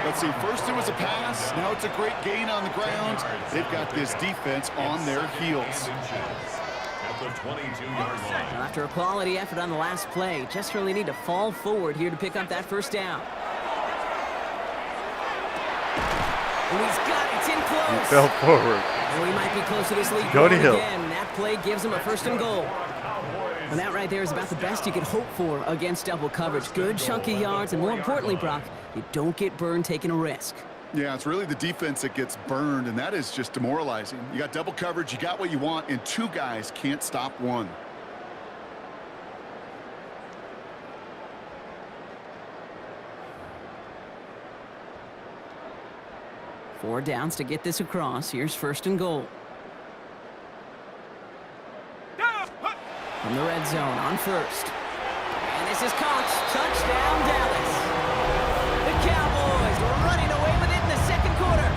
Let's see, first it was a pass, now it's a great gain on the ground. They've got this defense on their heels. At the 22-yard line. Well, after a quality effort on the last play, just really need to fall forward here to pick up that first down. And he's got it. It's in He close. fell forward. And we might be close to this lead Go to going Hill. again. That play gives them a 1st and goal. And that right there is about the best you could hope for against double coverage. Good chunky yards, and more importantly, Brock, you don't get burned taking a risk. Yeah, it's really the defense that gets burned, and that is just demoralizing. You got double coverage, you got what you want, and two guys can't stop one. Four downs to get this across. Here's 1st and goal. From the red zone on 1st. And this is caught. Touchdown, Dallas. The Cowboys running away with it in the 2nd quarter.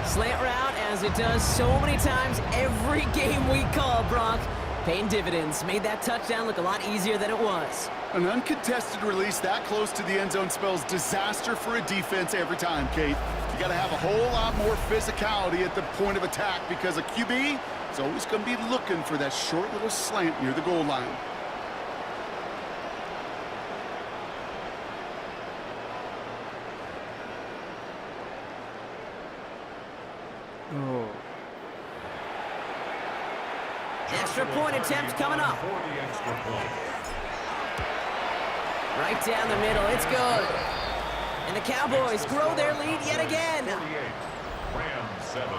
Slant route, as it does so many times every game we call, Brock. Paying dividends. Made that touchdown look a lot easier than it was. An uncontested release that close to the end zone spells disaster for a defense every time, Kate. You got to have a whole lot more physicality at the point of attack because a QB is always going to be looking for that short little slant near the goal line. Oh. Extra point attempt coming up. For the extra point. Right down the middle. It's good. And the Cowboys grow their lead yet again. 48. Rams 7.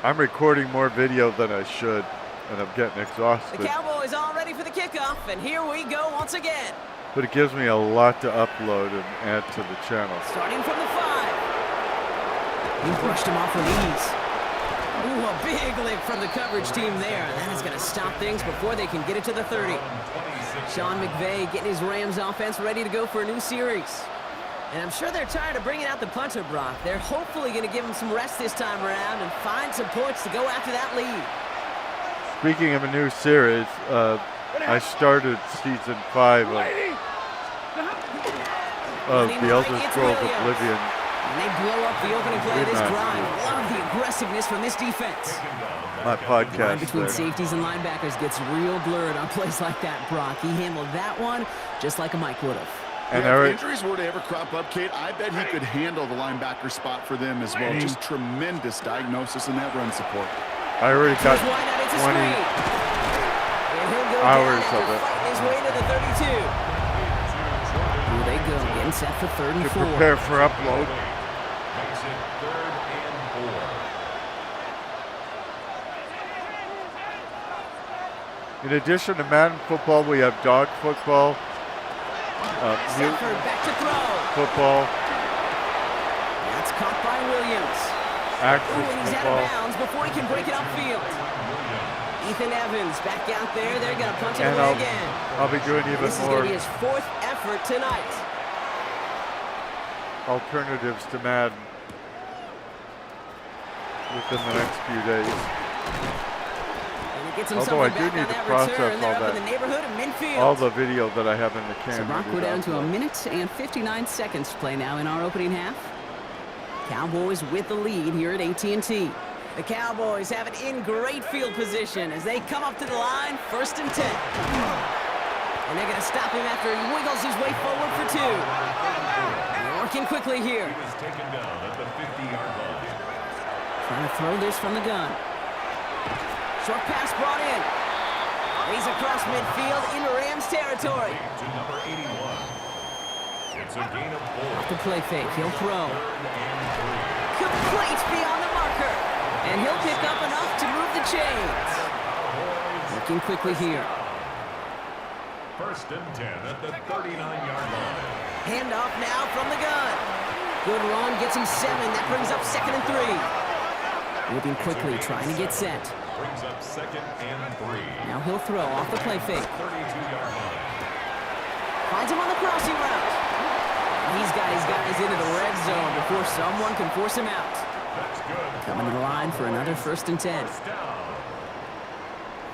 I'm recording more video than I should, and I'm getting The exhausted. Cowboys all ready for the kickoff, and here we go once again. But it gives me a lot to upload and add to the channel. Starting from the 5. He brushed him off with ease. Ooh, a big lick from the coverage team there. That is going to stop things before they can get it to the 30. Sean McVay getting his Rams offense ready to go for a new series. And I'm sure they're tired of bringing out the punter, Brock. They're hopefully going to give him some rest this time around and find some points to go after that lead. Speaking of a new series, I started season 5 of The Elder Scrolls Oblivion. And they blow up the opening play of this drive. Love the aggressiveness from this defense. My Line podcast between there. safeties and linebackers gets real blurred on plays like that, Brock. He handled that one just like a Mike would have. And Yeah, I if injuries were to ever crop up, Kate, I bet he could handle the linebacker spot for them as well. Just tremendous diagnosis in that run support. already got Here's wide out, it's a 20 screen. And he'll go hours down of after it. fighting his way to the 32. Here they go, getting set for 3rd and to 4. prepare for upload. Makes it 3rd and 4. In addition to Madden football, we have dog football, Mutant Stafford back to throw. football, That's caught by Williams. Ooh, Axis and he's out of football, bounds before he can break it upfield. Ethan Evans back out there. They're going to punch it and away again. I'll be doing even This is more going to be his 4th effort tonight. alternatives to Madden within the next few days. And he gets himself Although I back do on need to that process return. They're all up in that- the neighborhood of midfield. All the video that I have in the So camera. Brock, we're down to a minute and 59 seconds to play now in our opening half. Cowboys with the lead here at AT&T. The Cowboys have it in great field position as they come up to the line, 1st and 10. And they're going to stop him after he wiggles his way forward for 2. And they're working quickly here. He was taken down at the 50-yard line. Trying to throw this from the gun. Short pass brought in. He's across midfield into Rams territory. To number 81. It's a gain of 4. The play fake, he'll throw. 3rd and 3. Complete beyond the marker. And he'll pick up enough to move the chains. Working quickly here. 1st and 10 at the 39-yard line. Handoff now from the gun. Good run, gets him 7. That brings up 2nd and 3. Moving quickly, trying to get set. Brings up 2nd and 3. Now he'll throw off the play fake. 32-yard line. Finds him on the crossing route. He's got his guys into the red zone before someone can force him out. That's good. Coming to the line for another 1st and 10. First down.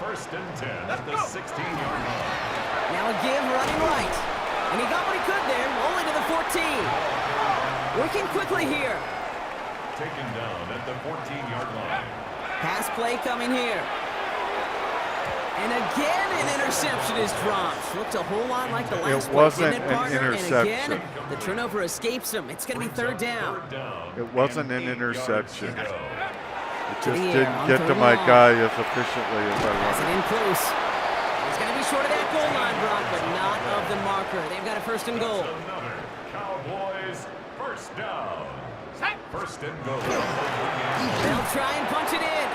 1st and 10 at the 16-yard line. Now a give running right. And he got what he could there, only to the 14. Working quickly here. Taken down at the 14-yard line. Pass play coming here. And again, an interception is dropped. Looked a whole lot like the last It play, wasn't didn't it, an partner? interception. And again, the turnover escapes him. It's going to be third down. It wasn't an interception. It just the air didn't on get to third my down. guy as efficiently as I Pass it wanted. in close. He's going to be short of that goal line, Brock, but not of the marker. They've got a first and goal. Another Cowboys first down. First and goal. They'll try and punch it in.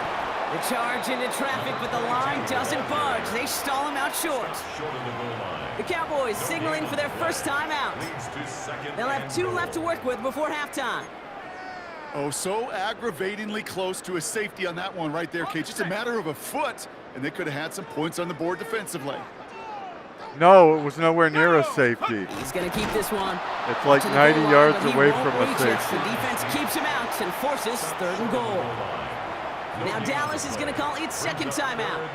The charge into traffic, but the line doesn't budge. They stall him out short. Short of the goal line. The Cowboys signaling for their first timeout. Leads to second They'll have and 2 goal. left to work with before halftime. Oh, so aggravatingly close to a safety on that one right there, Kate. Just a matter of a foot, and they could have had some points on the board defensively. No, it was nowhere near a safety. He's going to keep this one. It's like To the 90 goal line, yards but he away won't from a reach it. safety. The defense keeps him out and forces third and goal. Now Dallas is going to call its second timeout.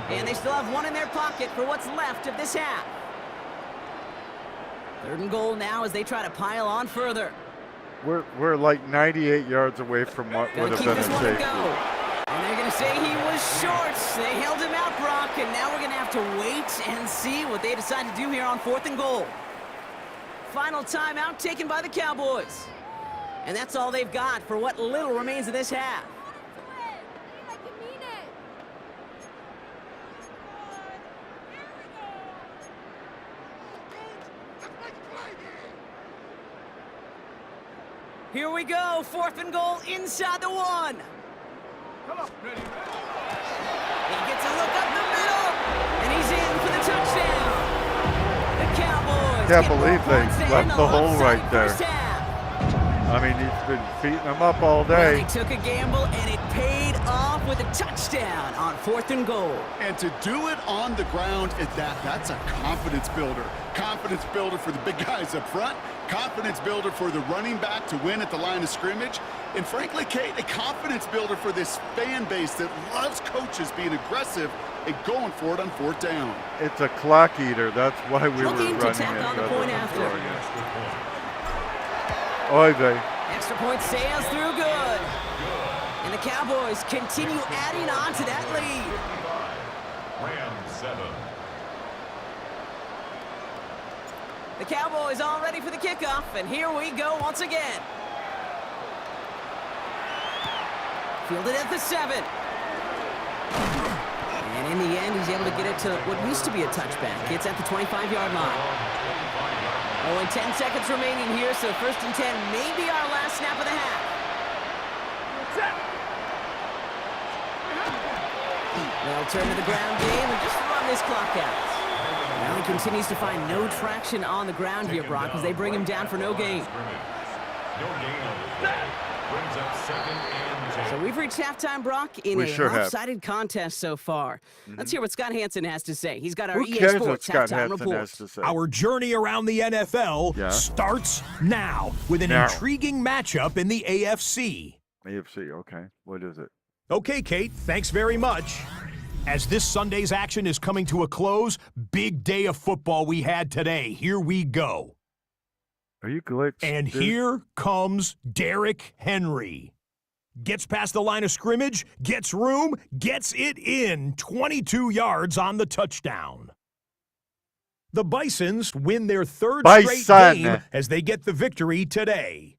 And they still have 1 in their pocket for what's left of this half. Third and goal now as they try to pile on further. We're like 98 yards away from what would Gonna have keep been this a one to safety. go. And they're going to say he was short. They held him out, Brock, and now we're going to have to wait and see what they decide to do here on fourth and goal. Final timeout taken by the Cowboys. And that's all they've got for what little remains of this half. Here we go, fourth and goal inside the 1. He gets a look up the middle, and he's in for the touchdown. The Cowboys Can't get more believe they points to left end the hole lopsided right there. first half. I mean, he's been beating them up all Well, day. they took a gamble, and it paid off with a touchdown on fourth and goal. And to do it on the ground at that's a confidence builder. Confidence builder for the big guys up front. Confidence builder for the running back to win at the line of scrimmage. And frankly, Kate, a confidence builder for this fan base that loves coaches being aggressive and going for it on fourth down. It's a clock eater. That's why we were Looking running to it tack on the rather point than after. throwing it. Oy vey. Extra point sails through good. And the Cowboys continue adding on to that lead. Rams 7. The Cowboys all ready for the kickoff, and here we go once again. Fielded at the 7. And in the end, he's able to get it to what used to be a touchback. It's at the 25-yard line. Oh, and 10 seconds remaining here, so first and 10 may be our last snap of the half. They'll turn to the ground game and just run this clock out. Now he continues to find no traction on the ground here, Brock, as they bring him down for no gain. No gain on the play. Brings up second and 10. So we've reached halftime, Brock, in We a sure have. lopsided contest so far. Let's hear what Scott Hansen has to say. He's got our Who EA cares what Sports Scott halftime Hansen report. has to say? Our journey around the NFL Yeah. starts now with an Now. intriguing matchup in the AFC. AFC, okay. What is it? Okay, Kate, thanks very much. As this Sunday's action is coming to a close, big day of football we had today. Here we go. Are you glitched? And dude? here comes Derrick Henry. Gets past the line of scrimmage, gets room, gets it in, 22 yards on the touchdown. The Bisons win their third straight Bison. game as they get the victory today.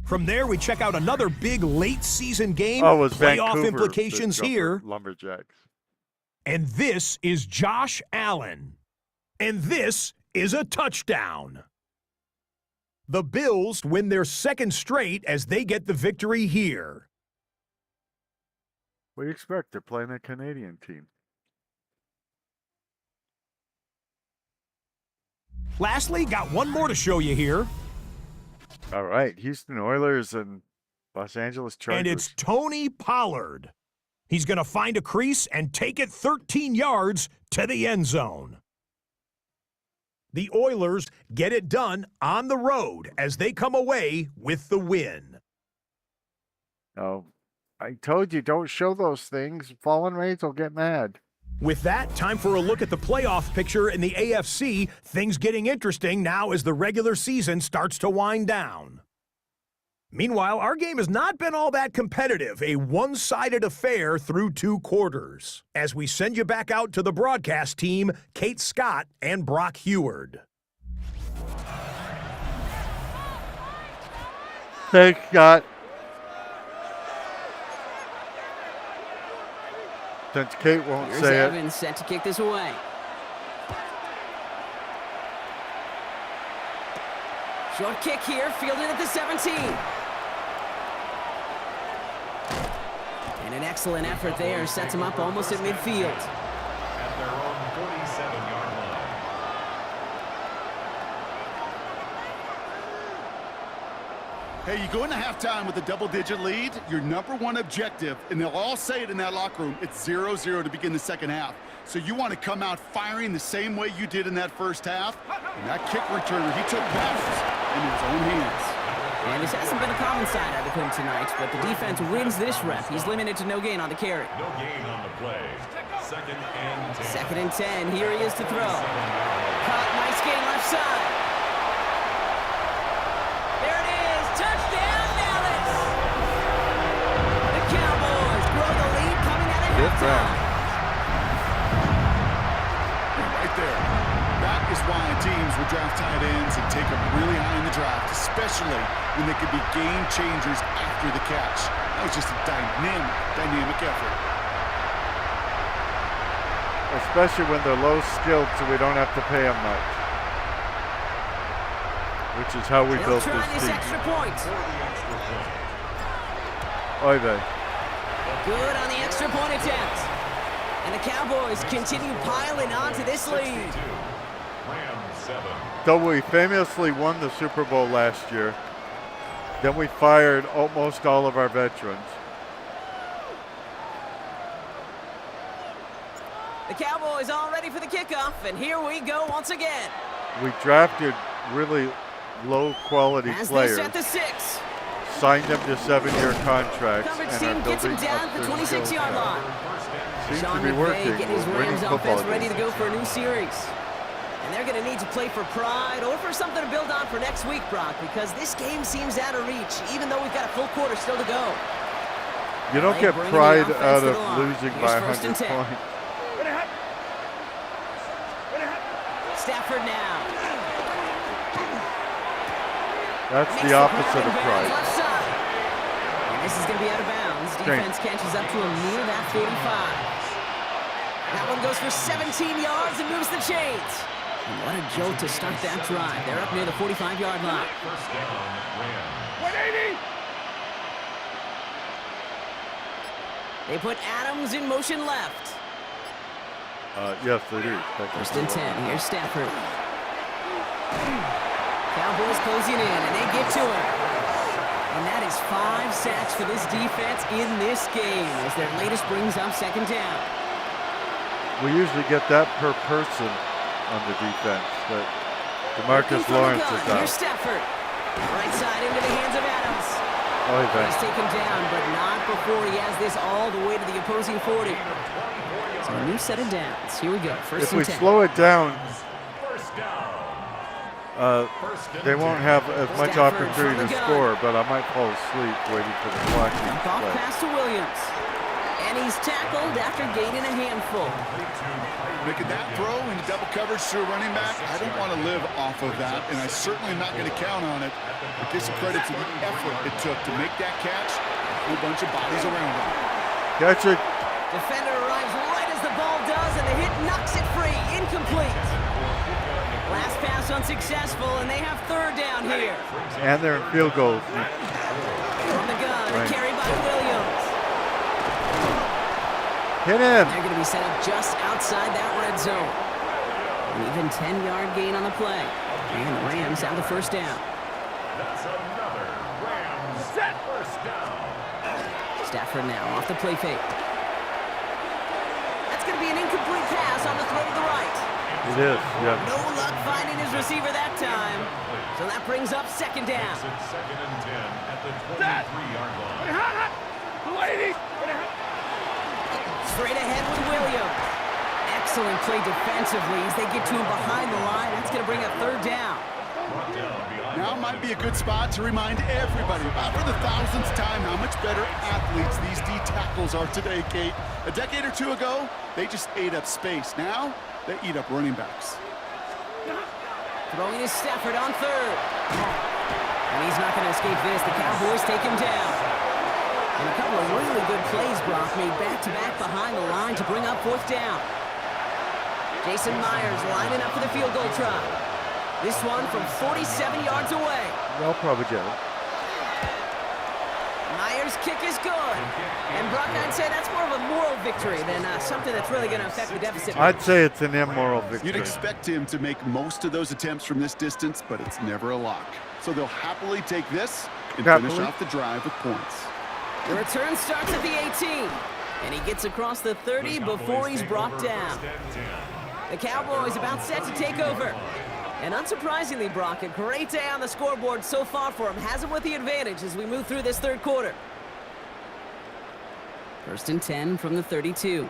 From there, we check out another big late-season game, Oh, it was playoff Vancouver implications that got here. the Lumberjacks. And this is Josh Allen. And this is a touchdown. The Bills win their second straight as they get the victory here. What do you expect? They're playing a Canadian team. Lastly, got one more to show you here. All right. Houston Oilers and Los Angeles Chargers. And it's Tony Pollard. He's going to find a crease and take it 13 yards to the end zone. The Oilers get it done on the road as they come away with the win. Oh, I told you, don't show those things. Fallen Rays will get mad. With that, time for a look at the playoff picture in the AFC. Things getting interesting now as the regular season starts to wind down. Meanwhile, our game has not been all that competitive, a one-sided affair through 2 quarters. As we send you back out to the broadcast team, Kate Scott and Brock Heward. Thanks, Scott. Since Kate won't Here's say Evans set to kick this away. Short kick here, fielded at the 17. And an excellent effort there, sets him up almost at midfield. At their own 47-yard line. Hey, you go into halftime with a double-digit lead, your number one objective, and they'll all say it in that locker room, it's 0-0 to begin the second half. So you want to come out firing the same way you did in that first half. And that kick returner, he took matters in his own hands. And this hasn't been a common side out of him tonight, but the defense wins this rep. He's limited to no gain on the carry. No gain on the play. Second and 10. Second and 10. Here he is to throw. Caught, nice gain left side. There it is. Touchdown, Dallas. The Cowboys grow the lead coming out of halftime. Right there. That is why teams will draft tight ends and take them really high in the draft, especially when they could be game changers after the catch. That was just a dynamic effort. Especially when they're low skilled, so we don't have to pay them much. Which is how we They'll built try this this team. extra point. Oy vey. Good on the extra point attempt. And the Cowboys continue piling on to this lead. Rams 7. So we famously won the Super Bowl last year. Then we fired almost all of our veterans. The Cowboys all ready for the kickoff, and here we go once again. We drafted really low-quality As they players, set the 6. signed them to 7-year contracts, Coverage and team are gets him building down up at the their 26-yard skills. line. Seems Sean to be McVay working. getting his We're winning Rams football offense ready to games. go for a new series. And they're going to need to play for pride or for something to build on for next week, Brock, because this game seems out of reach, even though we've got a full quarter still to go. You don't They get bring the pride offense out to of the line. losing Here's by first and 100 10. points. Stafford now. That's Makes the opposite play of inbounds pride. left side. And this is going to be out of bounds. Defense catches up to him near that 45. That one goes for 17 yards and moves the chains. And what a jolt to start that drive. They're up near the 45-yard line. First down, Rams. 180. They put Adams in motion left. Yes, they do. First and 10. Here's Stafford. Cowboys closing in, and they get to him. And that is 5 sacks for this defense in this game as their latest brings up second down. We usually get that per person on the defense, but Looking DeMarcus for the Lawrence gun. is out. Here's Stafford. Right side into the hands of Adams. Oy vey. He's taken down, but not before he has this all the way to the opposing 40. So a new set of downs. Here we go. First If and we 10. slow it down, First down. they won't have as much Stafford opportunity from to the gun. score, but I might fall asleep waiting for the clock to Dump off play. pass to Williams. And he's tackled after gaining a handful. Making that throw into double coverage to a running back, I don't want to live off of that, and I certainly am not going to count on it. But give some credit to the effort it took to make that catch. A whole bunch of bodies around him. Catch it. Defender arrives right as the ball does, and the hit knocks it free. Incomplete. Last pass unsuccessful, and they have third down here. And they're in field goals. From the gun, Right. carried by Williams. Hit him. They're going to be set up just outside that red zone. An even 10-yard gain on the play. And the Rams have the first down. That's another Rams first down. Stafford now off the play fake. That's going to be an incomplete pass on the throw to the right. It is, yeah. No luck finding his receiver that time. So that brings up second down. It's second and 10 at the 23-yard line. 180. Straight ahead with Williams. Excellent play defensively as they get to him behind the line. That's going to bring up third down. Brought down behind Now might be a good spot to remind everybody, about for the thousandth time, how much better athletes these D tackles are today, Kate. A decade or two ago, they just ate up space. Now, they eat up running backs. Throwing is Stafford on third. And he's not going to escape this. The Cowboys take him down. And a couple of really good plays, Brock, made back-to-back behind the line to bring up fourth down. Jason Myers lining up for the field goal try. This one from 47 yards away. They'll probably get it. Myers' kick is good. And Brock, I'd say that's more of a moral victory than something that's really going to affect the deficit. I'd say it's an immoral victory. You'd expect him to make most of those attempts from this distance, but it's never a lock. So they'll happily take this and finish off the drive with points. The return starts at the 18. And he gets across the 30 before he's brought down. The Cowboys about set to take over. And unsurprisingly, Brock, a great day on the scoreboard so far for him. Has him with the advantage as we move through this third quarter. 1st and 10 from the 32.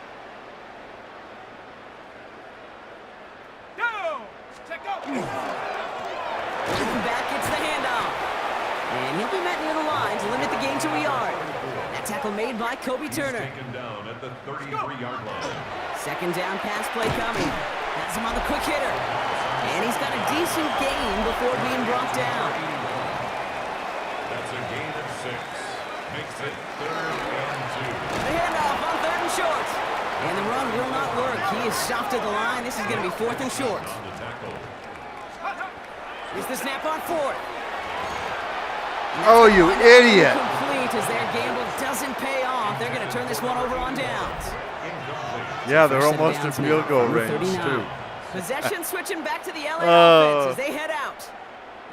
Back gets the handoff. And he'll be met near the line to limit the gain to a yard. That tackle made by Kobe Turner. Taken down at the 33-yard line. 2nd down pass play coming. Has him on the quick hitter. And he's got a decent gain before being brought down. That's a gain of 6. Makes it 3rd and 2. The handoff on 3rd and short. And the run will not work. He is stopped at the line. This is going to be 4th and short. On the tackle. Here's the snap on 4th. Oh, you idiot. Complete as their gamble doesn't pay off. They're going to turn this one over on downs. Yeah, they're First and almost in downs field now goal from range, 39. too. Possession switching back to the LA Oh. offense as they head out.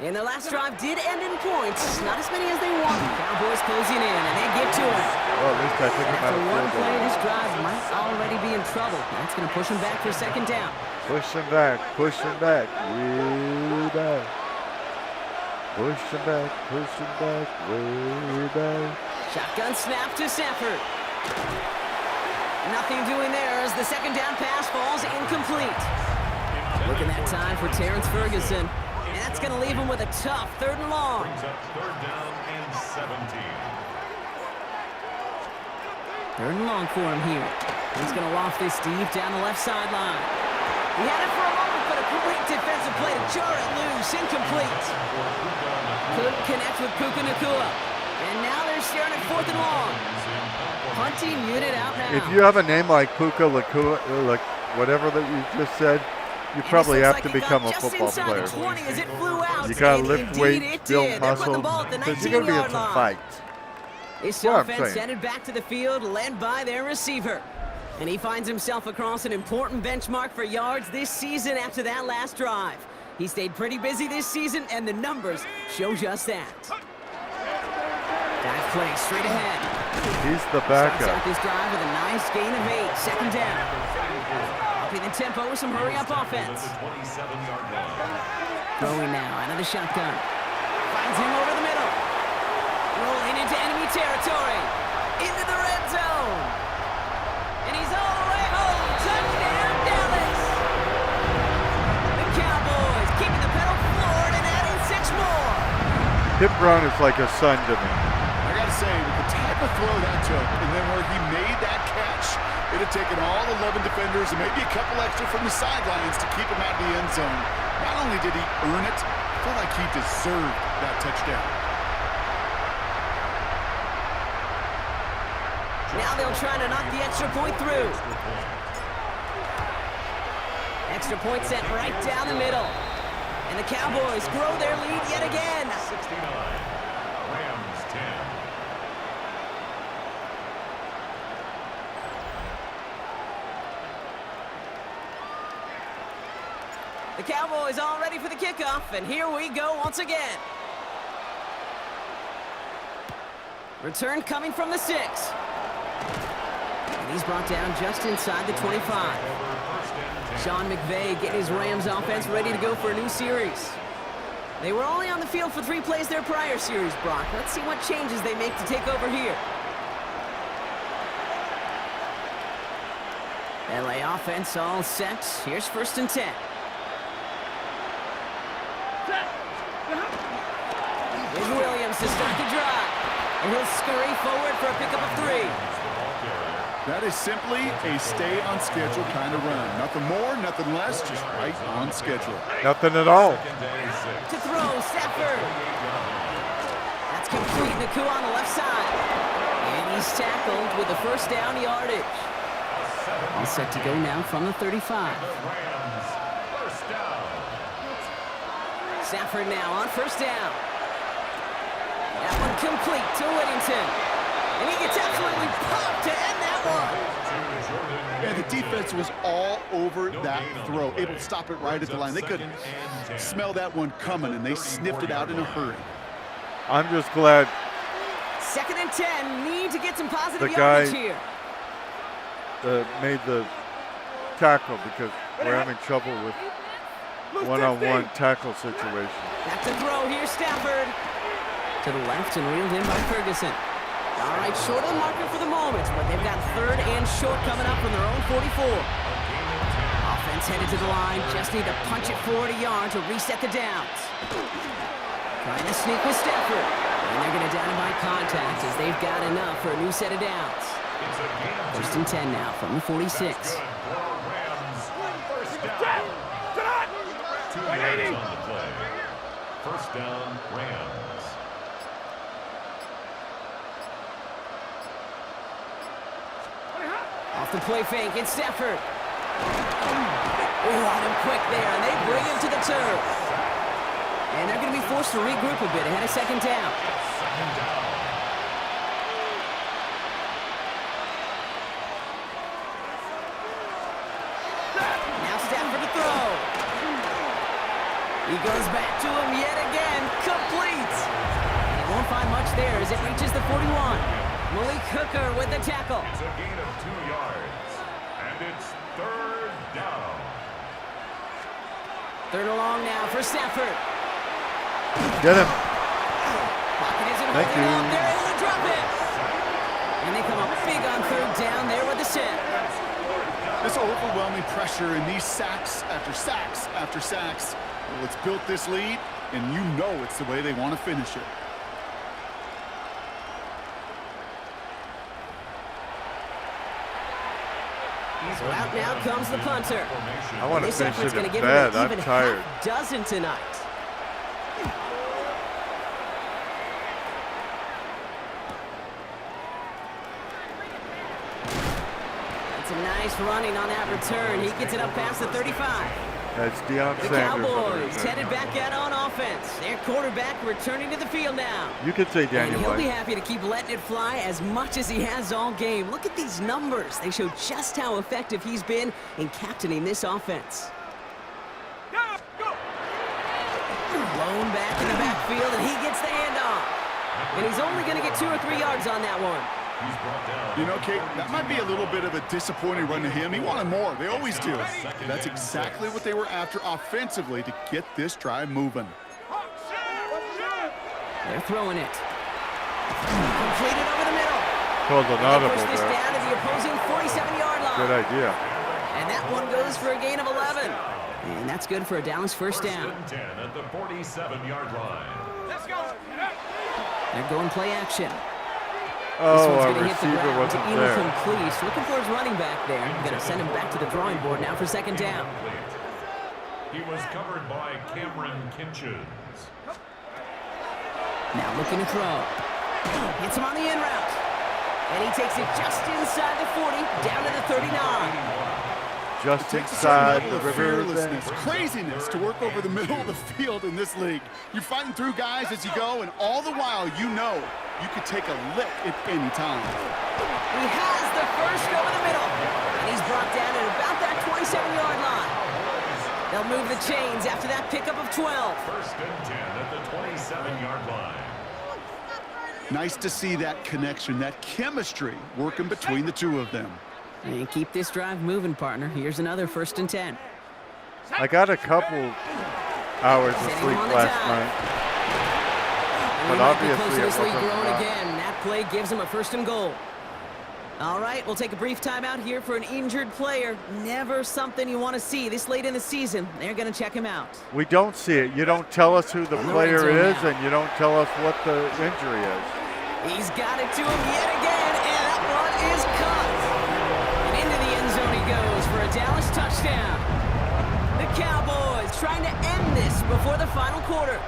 And their last drive did end in points. Not as many as they wanted. Cowboys closing in, and they get to it. Well, at least I think about After one it. play, this drive might already be in trouble. That's going to push them back for 2nd down. Push them back, push them back, way back. Push them back, way back. Shotgun snap to Stafford. Nothing doing there as the 2nd down pass falls incomplete. Looking that time for Terrence Ferguson. And that's going to leave him with a tough 3rd and long. Brings up 3rd down and 17. 3rd and long for him here. He's going to loft this deep down the left sideline. He had it for a moment, but a great defensive play to jar it loose. Incomplete. Couldn't connect with Puka Nacua. And now they're staring at 4th and long. Hunting unit out now. If you have a name like Puka Nacua, like whatever that you just said, you probably have to become a football player. You gotta lift weights, build muscle, because you're gonna be in some fights. This Well, I'm offense saying. headed back to the field, led by their receiver. And he finds himself across an important benchmark for yards this season after that last drive. He stayed pretty busy this season, and the numbers show just that. Dive play straight ahead. He's the Starts backup. out this drive with a nice gain of 8. 2nd down. Upping the tempo with some hurry-up offense. 27-yard line. Throwing now out of the shotgun. Finds him over the middle. Rolling into enemy territory. Into the red zone. And he's all the way home. Touchdown, Dallas. The Cowboys keeping the pedal floored and adding 6 more. Hip Brown is like a son to me. I gotta say, with the type of throw that took, and then where he made that catch, it had taken all 11 defenders and maybe a couple extra from the sidelines to keep him out of the end zone. Not only did he earn it, I felt like he deserved that touchdown. Now they'll try to knock the extra point through. Extra point set right down the middle. And the Cowboys grow their lead yet again. 69. Rams 10. The Cowboys all ready for the kickoff, and here we go once again. Return coming from the 6. And he's brought down just inside the 25. Sean McVay getting his Rams offense ready to go for a new series. They were only on the field for 3 plays their prior series, Brock. Let's see what changes they make to take over here. LA offense all set. Here's 1st and 10. Here's Williams to start the drive. And he'll scurry forward for a pickup of 3. That is simply a stay-on-schedule kind of run. Nothing more, nothing less, just right on schedule. Nothing at all. To throw, Stafford. That's complete. Naku on the left side. And he's tackled with the first down yardage. All set to go now from the 35. Stafford now on first down. That one complete to Whittington. And he gets absolutely popped to end that one. Yeah, the defense was all over that throw, able to stop it right at the line. They could smell that one coming, and they sniffed it out in a hurry. I'm just glad 2nd and 10. Need to get some positive the guy yardage here. made the tackle because we're having trouble with one-on-one tackle situation. Back to throw here, Stafford. To the left and reeled in by Ferguson. All right, short on marker for the moment, but they've got 3rd and short coming up from their own 44. Offense headed to the line, just need to punch it forward a yard to reset the downs. Trying to sneak with Stafford. And they're going to down him by contact as they've got enough for a new set of downs. 1st and 10 now from the 46. First down. 2 yards on the play. First down, Rams. Off the play fake, it's Stafford. Oh, on him quick there, and they bring him to the turf. And they're going to be forced to regroup a bit ahead of 2nd down. Now Stafford to throw. He goes back to him yet again, complete. He won't find much there as it reaches the 41. Malik Hooker with the tackle. It's a gain of 2 yards, and it's 3rd down. 3rd and long now for Stafford. Get him. Pocket isn't Thank holding you. up. They're able to drop it. And they come up big on 3rd down there with the set. This overwhelming pressure and these sacks after sacks after sacks. Well, it's built this lead, and you know it's the way they want to finish it. So out now comes the punter. I want to This finish effort's it going in to give him bed. an I'm even tired. half-dozen tonight. It's a nice running on that return. He gets it up past the 35. That's Deion The Sanders. Cowboys headed back out on offense. Their quarterback returning to the field now. You could say And Daniel he'll be White. happy to keep letting it fly as much as he has all game. Look at these numbers. They show just how effective he's been in captaining this offense. Blown back in the backfield, and he gets the handoff. And he's only going to get 2 or 3 yards on that one. You know, Kate, that might be a little bit of a disappointing run to him. He wanted more. They always do. That's exactly what they were after offensively to get this drive moving. They're throwing it. Completed over the middle. Called an And they audible push this there. down to the opposing 47-yard line. Good idea. And that one goes for a gain of 11. And that's good for a Dallas first down. First and 10 at the 47-yard line. Let's go. They're going play action. Oh, This one's our going to hit the receiver ground. wasn't to there. incomplete. Looking for his running back there. Going to send him back to the drawing board now for 2nd down. He was covered by Cameron Kinchins. Now looking to throw. Hits him on the in route. And he takes it just inside the 40, down to the 39. Just Takes a certain inside level the of river. fearlessness, craziness to work over the middle of the field in this league. You're fighting through guys as you go, and all the while you know you could take a lick at any time. He has the first over the middle. And he's brought down at about that 27-yard line. They'll move the chains after that pickup of 12. First and 10 at the 27-yard line. Nice to see that connection, that chemistry working between the two of them. And keep this drive moving, partner. Here's another 1st and 10. I got a couple hours of Setting sleep him on the last dive. night. And But we might be obviously close to it this lead wasn't growing enough. again. That play gives him a 1st and goal. All right, we'll take a brief timeout here for an injured player. Never something you want to see this late in the season. They're going to check him out. We don't see it. You don't tell us who the On the player red zone is, now. and you don't tell us what the injury is. He's got it to him yet again, and that one is caught. And into the end zone he goes for a Dallas touchdown. The Cowboys trying to end this before the final quarter.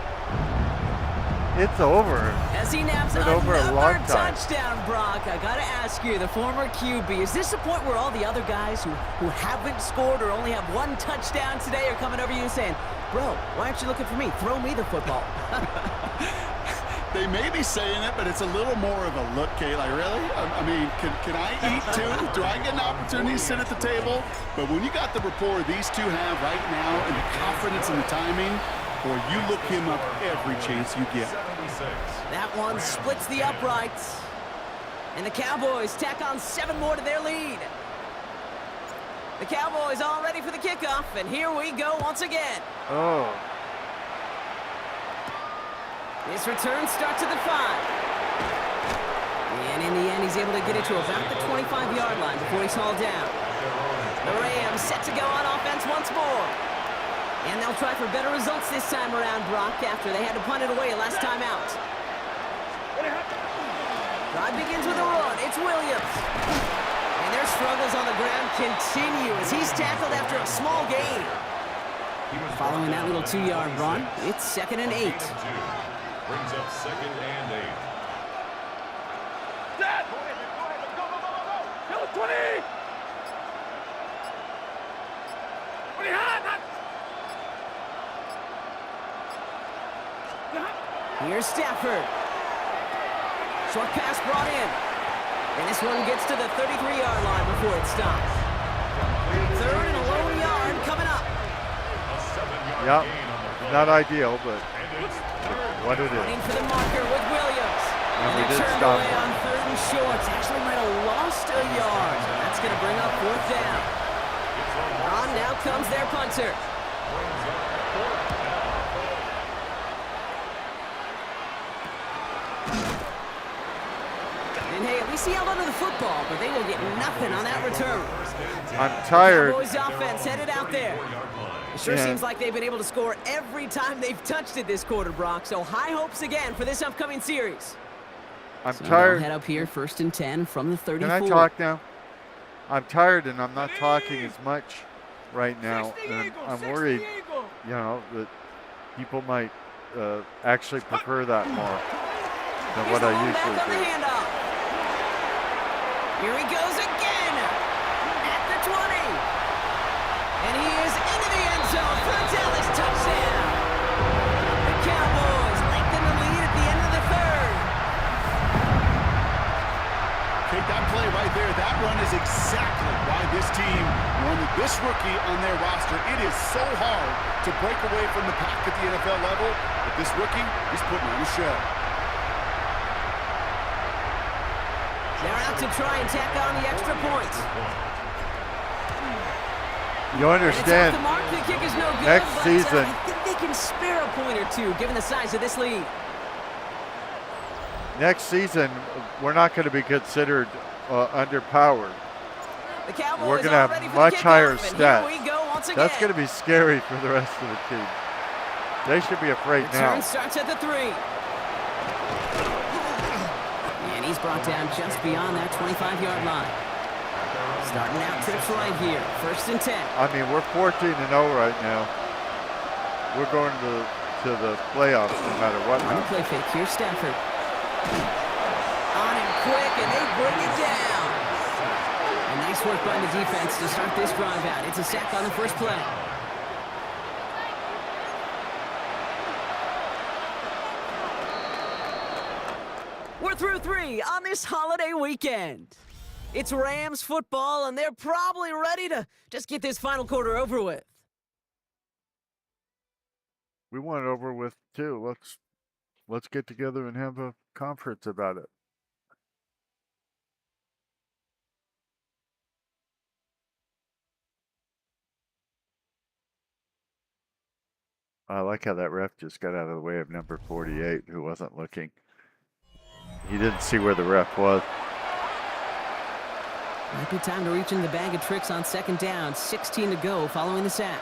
It's over. As he naps Been over a another long time. touchdown, Brock. I gotta ask you, the former QB, is this the point where all the other guys who haven't scored or only have one touchdown today are coming over you and saying, bro, why aren't you looking for me? Throw me the football. They may be saying it, but it's a little more of a look, Kate. Like, really? I mean, can I eat too? Do I get an opportunity to sit at the table? But when you got the rapport these two have right now and the confidence and the timing, boy, you look him up every chance you get. 76. That one splits the uprights. And the Cowboys tack on 7 more to their lead. The Cowboys all ready for the kickoff, and here we go once again. Oh. This return starts at the 5. And in the end, he's able to get it to about the 25-yard line before he's hauled down. The Rams set to go on offense once more. And they'll try for better results this time around, Brock, after they had to punt it away last time out. Drive begins with a run. It's Williams. And their struggles on the ground continue as he's tackled after a small gain. Following that little 2-yard run, it's 2nd and 8. Brings up 2nd and 8. Dad! Go, go! Kill 20! 20 hot! Here's Stafford. Short pass brought in. And this one gets to the 33-yard line before it stops. 3rd and a low yard coming up. A 7-yard Yep. gain on the play. Not ideal, but And it's 3rd. what it Running is. for the marker with Williams. And we they're did turned stop away him. on 3rd and short. Actually might have lost a yard. That's going to bring up 4th down. On now comes their punter. Brings up 4th down. And hey, at least he held onto the football, but they will get nothing on that return. I'm tired. Cowboys offense headed out there. It sure Yeah. seems like they've been able to score every time they've touched it this quarter, Brock. So high hopes again for this upcoming series. I'm So they'll tired. head up here 1st and 10 from the 34. Can I talk now? I'm tired, and I'm not talking as much right now. And I'm worried, that people might actually prefer that more than Here's what the I long usually back on the do. handoff. Here he goes again at the 20. And he is into the end zone for a Dallas touchdown. The Cowboys lengthen the lead at the end of the 3rd. Kate, that play right there, that run is exactly why this team wanted this rookie on their roster. It is so hard to break away from the pack at the NFL level, but this rookie is putting on a show. They're out to try and tack on the extra point. You And it's off understand? the mark. The kick is no good. Next but, season- I think they can spare a point or two, given the size of this lead. Next season, we're not going to be considered underpowered. The Cowboys We're gonna all have ready for much the kickoff, higher and stats. Here we go once again. That's going to be scary for the rest of the team. They should be afraid Return now. starts at the 3. And he's brought down just beyond that 25-yard line. Starting out trips right here. 1st and 10. I mean, we're 14-0 right now. We're going to the playoffs no matter what. On the now. play fake, here's Stafford. On him quick, and they bring it down. And nice work by the defense to start this drive out. It's a sack on the first play. We're through 3 on this holiday weekend. It's Rams football, and they're probably ready to just get this final quarter over with. We want it over with too. Let's get together and have a conference about it. I like how that ref just got out of the way of number 48, who wasn't looking. He didn't see where the ref was. Might be time to reach in the bag of tricks on second down. 16 to go following the sack.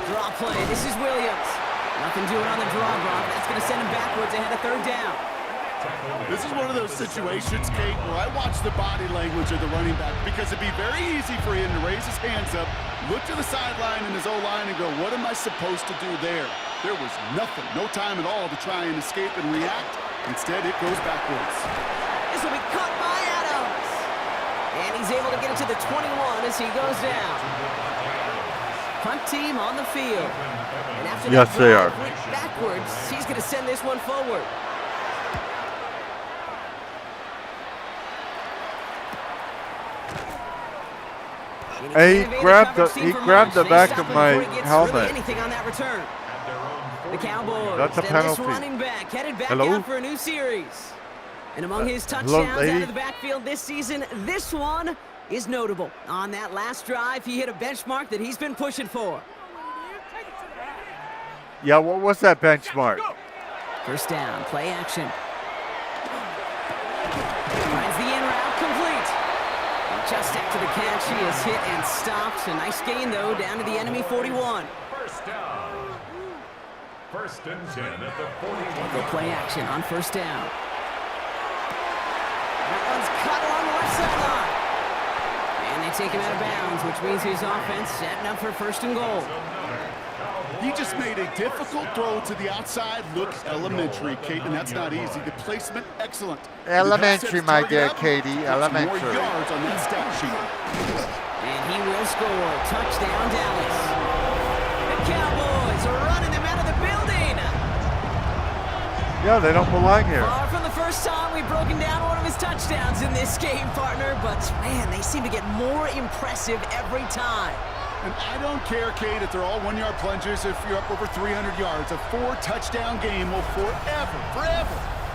Draw play. This is Williams. Nothing doing on the draw block. That's going to send him backwards ahead of third down. This is one of those situations, Kate, where I watch the body language of the running back because it'd be very easy for him to raise his hands up, look to the sideline in his O-line and go, what am I supposed to do there? There was nothing, no time at all to try and escape and react. Instead, it goes backwards. This will be caught by Adams. And he's able to get it to the 21 as he goes down. Punt team on the field. And after Yes, that they are. backwards, he's going to send this one forward. He grabbed the back of my helmet. Anything on that return. The Cowboys. That's a and penalty. This running back headed back Hello? out for a new series. And among his hello, touchdowns lady? out of the backfield this season, this one is notable. On that last drive, he hit a benchmark that he's been pushing for. Yeah, what was that benchmark? First down, play action. Finds the in route, complete. And just after the catch, he is hit and stopped. A nice gain, though, down to the enemy 41. First down. First and 10 at the 41. Go play action on first down. That one's cut along the left sideline. And they take him out of bounds, which means his offense setting up for first and goal. He just made a difficult throw to the outside. Looks elementary, Kate, and that's not easy. The placement, excellent. Elementary, my dear Katie, More elementary. yards on that stat sheet. And he will score. Touchdown, Dallas. The Cowboys are running them out of the building. Yeah, they don't belong here. Far from the first time we've broken down one of his touchdowns in this game, partner. But, man, they seem to get more impressive every time. And I don't care, Kate, if they're all one-yard plungers, if you're up over 300 yards. A 4-touchdown game will forever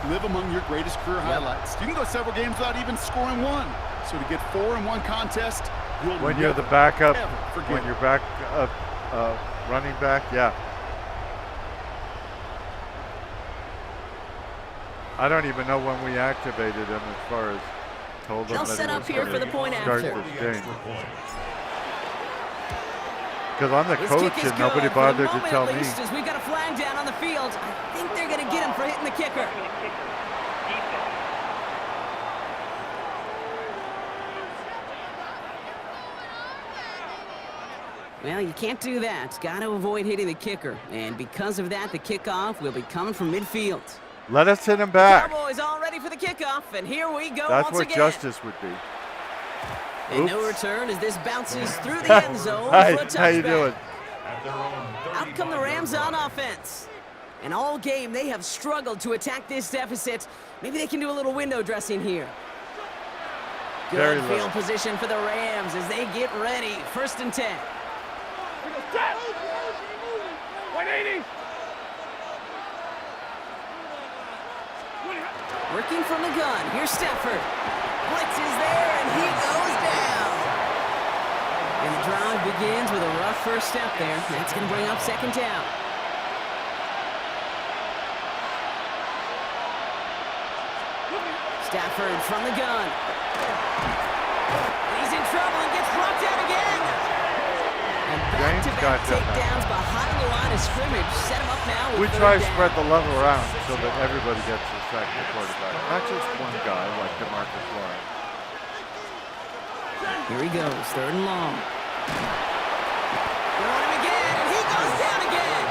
live among your greatest career highlights. You can go several games without even scoring one. So to get 4 in one contest, you'll When you're never, the backup, ever forget when it. you're back up, running back, yeah. I don't even know when we activated him as far as told them They'll that set he up was here gonna for the point start after. this game. Because I'm the This coach kick is and nobody good for the bothered to moment, tell at me. least, as we've got a flag down on the field. I think they're going to get him for hitting the kicker. Well, you can't do that. Got to avoid hitting the kicker. And because of that, the kickoff will be coming from midfield. Let us hit him back. Cowboys all ready for the kickoff, and here we go That's once what again. justice would be. And no Oops. return as this bounces through the end zone Hi, for a touchback. how you doing? At their own 30. Out come the Rams on offense. And all game, they have struggled to attack this deficit. Maybe they can do a little window dressing here. Good Very field little. position for the Rams as they get ready. First and 10. 180. Working from the gun. Here's Stafford. Blitz is there, and he goes down. And the drive begins with a rough first step there. That's going to bring up second down. Stafford from the gun. He's in trouble and gets brought down again. And James back-to-back got that now. takedowns behind the line of scrimmage. Set him up now with We third try to down. spread the level around so that everybody gets a sack the quarterback. Not just one guy like DeMarcus Lawrence. Here he goes, third and long. They want him again, and he goes down again.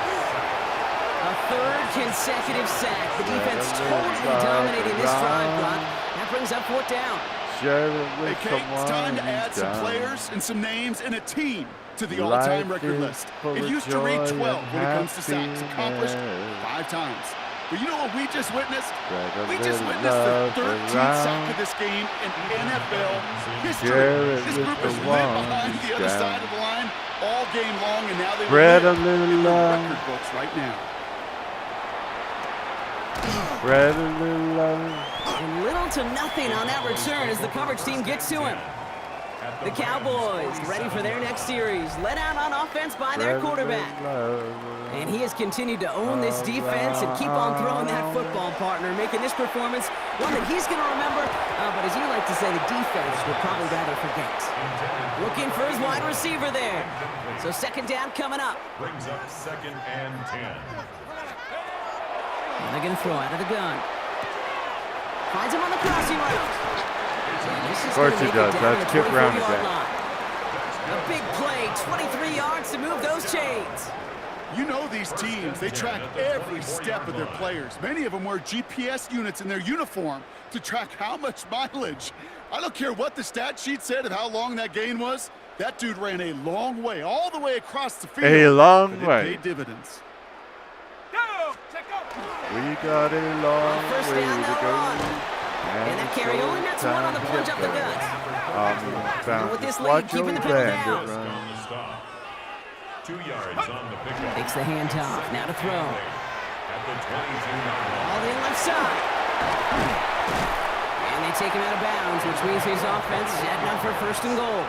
A third consecutive sack. The defense totally dominating this drive block. That brings up fourth down. Share it Hey, with Kate, it's time to someone add some down. players and some names and a team to the all-time Life record is list. full It of used to read joy 12 and when it comes to sacks, accomplished happiness. 5 times. But you know what we just witnessed? Spread a We just little witnessed the love 13th around. sack of this game in NFL history. Share it This with group the has lived ones behind the other down. side of the line all game long, and now they Spread a live little in the love. record books right now. Spread a little love. And little to nothing on that return as the coverage team gets to him. The Cowboys ready for their next series. Led out on offense by their quarterback. And he has continued to own this defense and keep on throwing that football, partner, making this performance one that he's going to remember. But as you like to say, the defense would probably rather forget. Looking for his wide receiver there. So second down coming up. Brings up 2nd and 10. And they're going to throw out of the gun. Finds him on the crossing route. Of course he does. That's Kip Brown again. A big play, 23 yards to move those chains. You know these teams, they track every step of their players. Many of them wear GPS units in their uniform to track how much mileage. I don't care what the stat sheet said of how long that gain was. That dude ran a long way, all the way across the field. A long but way. it paid dividends. We got a long First way down, to they'll go. run. And that carry only nets one on the plunge up the gut. And with this lead, keeping the pedal down. Stop. 2 yards on the pickup. Takes the handoff. Now to throw. At the 22-yard line. All the left side. And they take him out of bounds, which means his offense is heading up for first and goal.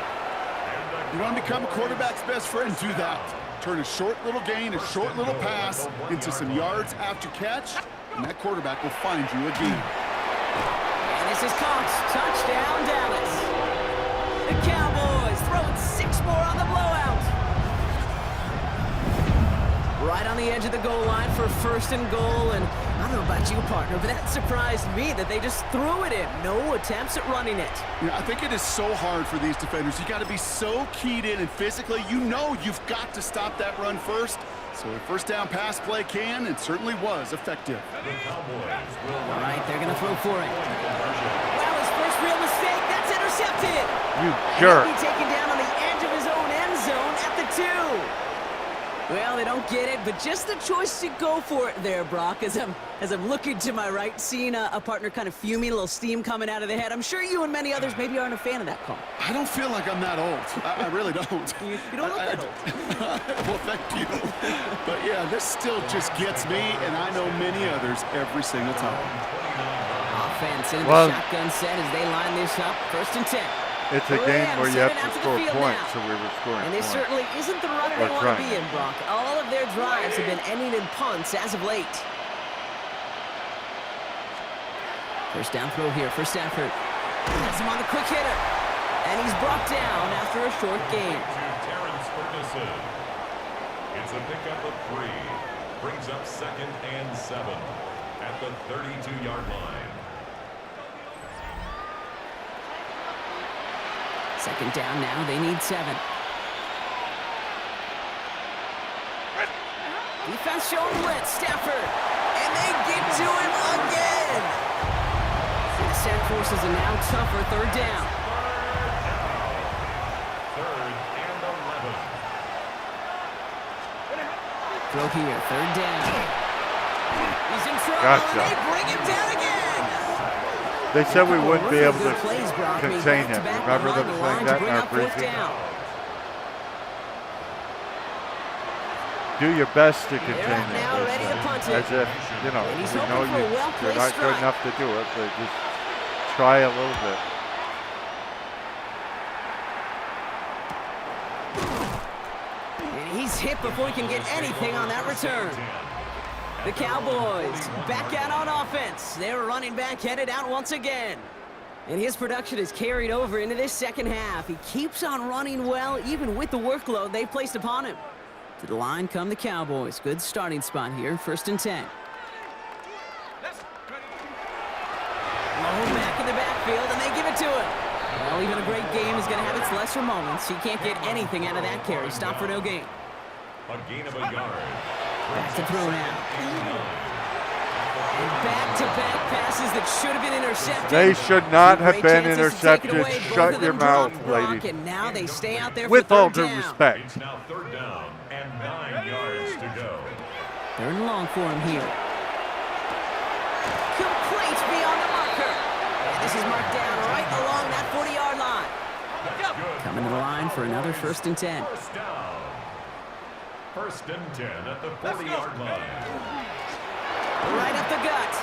You want to become a quarterback's best friend? Do that. Turn a short little gain, a short little pass into some yards after catch, and that quarterback will find you again. And this is caught. Touchdown, Dallas. The Cowboys throwing 6 more on the blowout. Right on the edge of the goal line for first and goal, and I don't know about you, partner, but that surprised me that they just threw it in. No attempts at running it. Yeah, I think it is so hard for these defenders. You got to be so keyed in and physically, you know you've got to stop that run first. So a first down pass play can and certainly was effective. All right, they're going to throw for it. Well, his first real mistake, that's intercepted. You And jerk. he'll be taken down on the edge of his own end zone at the 2. Well, they don't get it, but just the choice to go for it there, Brock, as I'm looking to my right, seeing a partner kind of fuming, a little steam coming out of the head. I'm sure you and many others maybe aren't a fan of that call. I don't feel like I'm that old. I really don't. You don't look that old. Well, thank you. But yeah, this still just gets me, and I know many others every single time. Offense in Well, the shotgun set as they line this up. First and 10. It's a game where you have to score points, now. so we were scoring And this points. certainly isn't the run they Or want to trying. be in, Brock. All of their drives have been ending in punts as of late. First down throw here for Stafford. Has him on the quick hitter. And he's brought down after a short gain. Terrence Ferguson. It's a pickup of 3. Brings up 2nd and 7 at the 32-yard line. Second down now, they need 7. Defense showing blitz, Stafford. And they get to him again. The set forces a now tougher third down. 3rd and 11. Throw here, third down. He's in trouble, Gotcha. and they bring him down again. They said we wouldn't be able to Good plays, Brock, made contain him. back-to-back Remember behind them the saying line that to in bring our up fourth briefing? down. Do your best to contain They're him. now ready to punt it. As if, you know, And he's we hoping know for a you're well-placed not good strike. enough to do it, but just try a little bit. And he's hit before he can get anything on that return. The Cowboys back out on offense. Their running back headed out once again. And his production is carried over into this second half. He keeps on running well, even with the workload they've placed upon him. To the line come the Cowboys. Good starting spot here, first and 10. Low back in the backfield, and they give it to him. Well, even a great game is going to have its lesser moments. He can't get anything out of that carry. Stop for no gain. A gain of a yard. Back to throw now. And back-to-back passes that should have been intercepted. They should not have Great been chances to take it intercepted. away. Both Shut of your them dropped, mouth, Brock, lady. And now they stay out there With for all third due down. respect. It's now 3rd down and 9 yards to go. Third and long for him here. Complete beyond the marker. And this is marked down right along that 40-yard line. Coming to the line for another first and 10. First down. First and 10 at the 40-yard line. Right up the gut.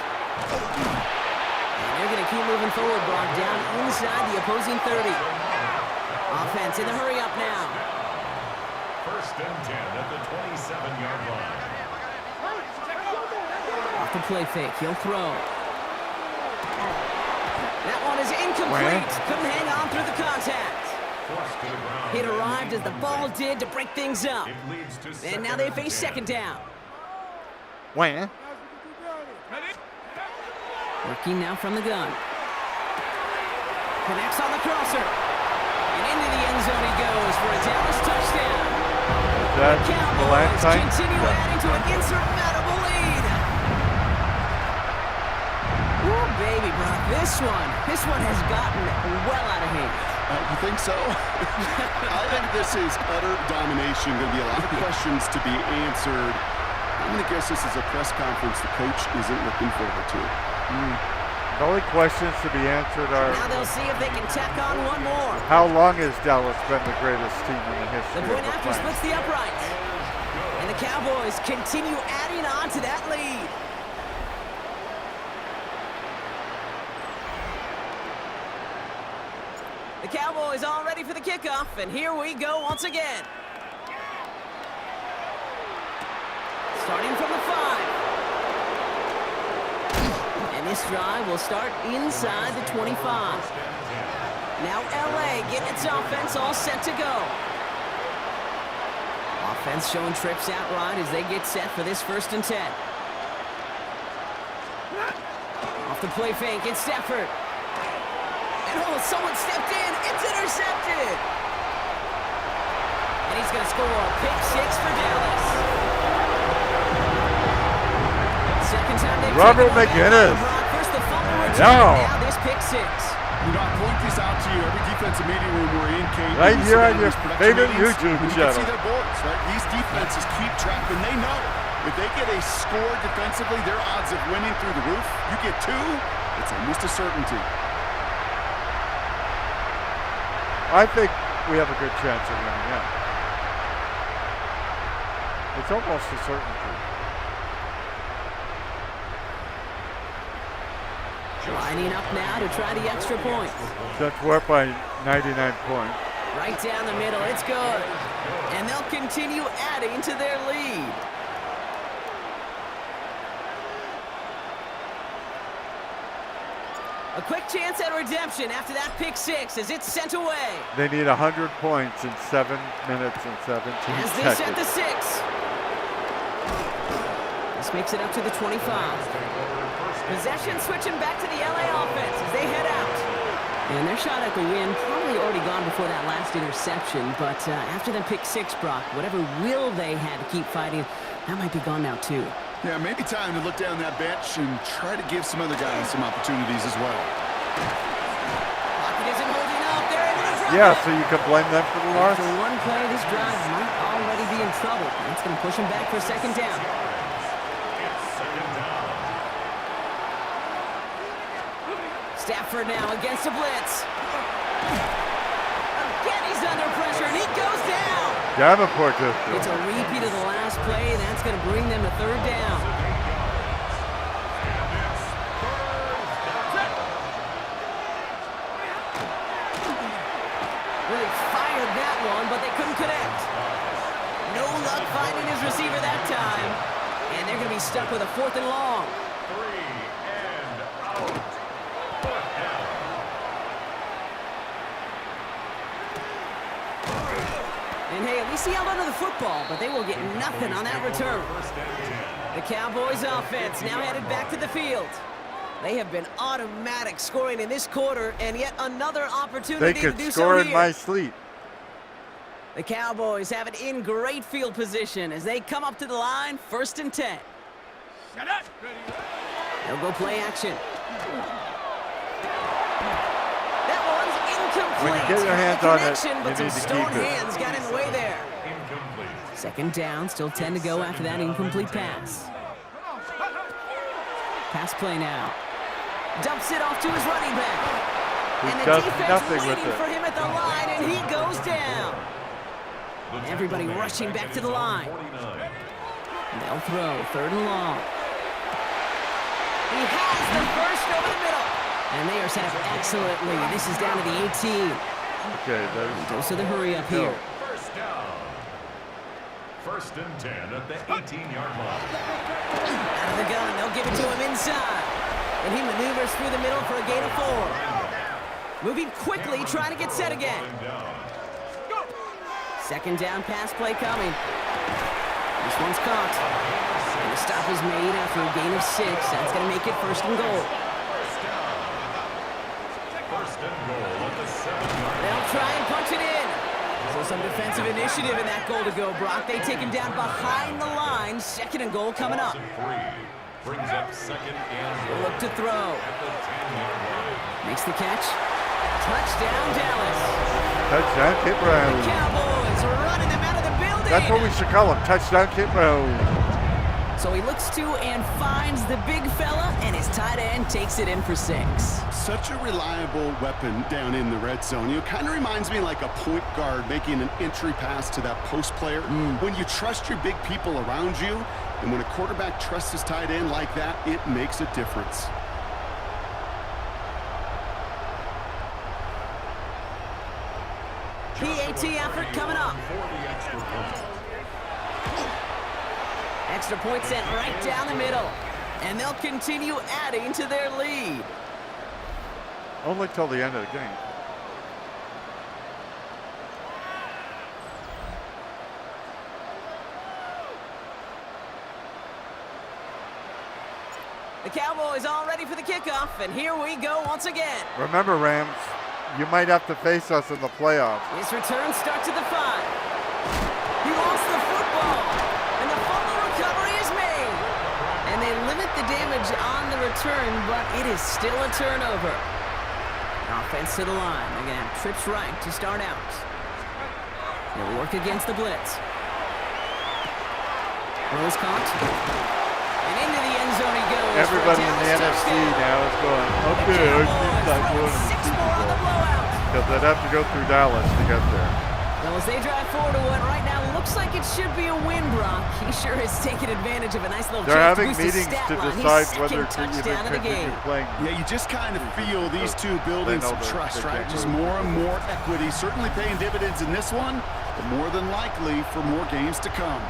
And they're going to keep moving forward, Brock, down inside the opposing 30. Offense in the hurry up now. First and 10 at the 27-yard line. Off the play fake, he'll throw. That one is incomplete. Couldn't hang on through the contact. Forced to the ground. It arrived as the ball did to break things up. It leads to And now they face second down. Wah. Working now from the gun. Connects on the crosser. And into the end zone he goes for a Dallas touchdown. That's the last Cowboys time. continue adding to an insurmountable lead. Ooh, baby, Brock. This one has gotten well out of hand. You think so? I think this is utter domination. Going to be a lot of questions to be answered. I'm going to guess this is a press conference the coach isn't looking forward to. The only questions to be answered are, Now they'll see if they can tack on one more. how long has Dallas been the greatest team in the history The of point the after planet? splits the uprights. And the Cowboys continue adding on to that lead. The Cowboys all ready for the kickoff, and here we go once again. Starting from the 5. And this drive will start inside the 25. Now LA getting its offense all set to go. Offense showing trips out right as they get set for this 1st and 10. Off the play fake, it's Stafford. And oh, someone stepped in. It's intercepted. And he's going to score a pick 6 for Dallas. Second time they've Robert taken one back McGinnis. on Brock. First the fumble return, Yeah. now this pick 6. You know, I point this out to you every defensive meeting room we're in, Kate. Right when we here sit on down your these production favorite meetings, YouTube and you can channel. see their boards, right? These defenses keep track, and they know if they get a score defensively, their odds of winning through the roof. You get 2, it's almost a certainty. I think we have a good chance of winning, yeah. It's almost a certainty. Lining up now to try the extra point. Since we're up by 99 points. Right down the middle, it's good. And they'll continue adding to their lead. A quick chance at redemption after that pick 6 as it's sent away. They need 100 points in 7 minutes and 17 As they set seconds. the 6. This makes it up to the 25. Possession switching back to the LA offense as they head out. And their shot at the win probably already gone before that last interception, but after the pick 6, Brock, whatever will they had to keep fighting, that might be gone now too. Yeah, maybe time to look down that bench and try to give some other guys some opportunities as well. Pocket isn't holding up. They're able to drop Yeah, it. so you can blame them for the loss. After one play, this drive might already be in trouble. That's going to push them back for second down. Stafford now against a blitz. Again, he's under pressure, and he goes down. Davenport just It's a repeat of the last play. That's going to bring them to 3rd down. Really fired that one, but they couldn't connect. No luck finding his receiver that time. And they're going to be stuck with a 4th and long. 3 and out. 4th down. And hey, at least he held onto the football, but they will get nothing on that return. The Cowboys offense now headed back to the field. They have been automatic scoring in this quarter, and yet another opportunity They to could do score so in here. my sleep. The Cowboys have it in great field position as they come up to the line, 1st and 10. They'll go play action. That one's incomplete. When you get your hands The on it, connection, but you some need to stone keep it. hands got in the way there. Incomplete. Second down, still 10 to go after that incomplete pass. Pass play now. Dumps it off to his running back. He And the does defense nothing with waiting it. for him at the line, and he goes down. Everybody rushing back to the line. 49. They'll throw, 3rd and long. He has the first over the middle. And they are set up excellently. This is down to the 18. Okay, there's Goes to the hurry up here. First down. 1st and 10 at the 18-yard line. Out of the gun, they'll give it to him inside. And he maneuvers through the middle for a gain of 4. Moving quickly, trying to get set again. 2nd down pass play coming. This one's caught. And the stop is made after a gain of 6. That's going to make it 1st and goal. 1st and goal at the 7-yard line. They'll try and punch it in. So some defensive initiative in that goal to go, Brock. They take him down behind the line. 2nd and goal coming up. 3 brings up 2nd and goal. Look to throw. At the 10-yard line. Makes the catch. Touchdown, Dallas. touchdown, Kit Brown. Cowboys running them out of the building. That's what we should call him, touchdown, Kit Brown. So he looks to and finds the big fella, and his tight end takes it in for 6. Such a reliable weapon down in the red zone. You know, kind of reminds me like a point guard making an entry pass to that post player. When you trust your big people around you, and when a quarterback trusts his tight end like that, it makes a difference. PAT effort coming up. Extra point sent right down the middle. And they'll continue adding to their lead. Only till the end of the game. The Cowboys all ready for the kickoff, and here we go once again. Remember, Rams, you might have to face us in the playoffs. His return starts at the 5. He lost the football, and the fumble recovery is made. And they limit the damage on the return, but it is still a turnover. Offense to the line. They're going to have trips right to start out. They'll work against the blitz. Rose caught. And into the end zone he goes. Everybody in the NFC now is going, okay, our team's not going to the Super Bowl. Because they'd have to go through Dallas to get there. Well, as they drive forward to one right now, looks like it should be a win, Brock. He sure has taken advantage of a nice little They're chance having to boost his meetings stat to line. decide His whether second to even touchdown of the continue game. playing. Yeah, you just kind of feel these two building They know some that trust, they right? can't Just lose. more and more equity, certainly paying dividends in this one, but more than likely for more games to come.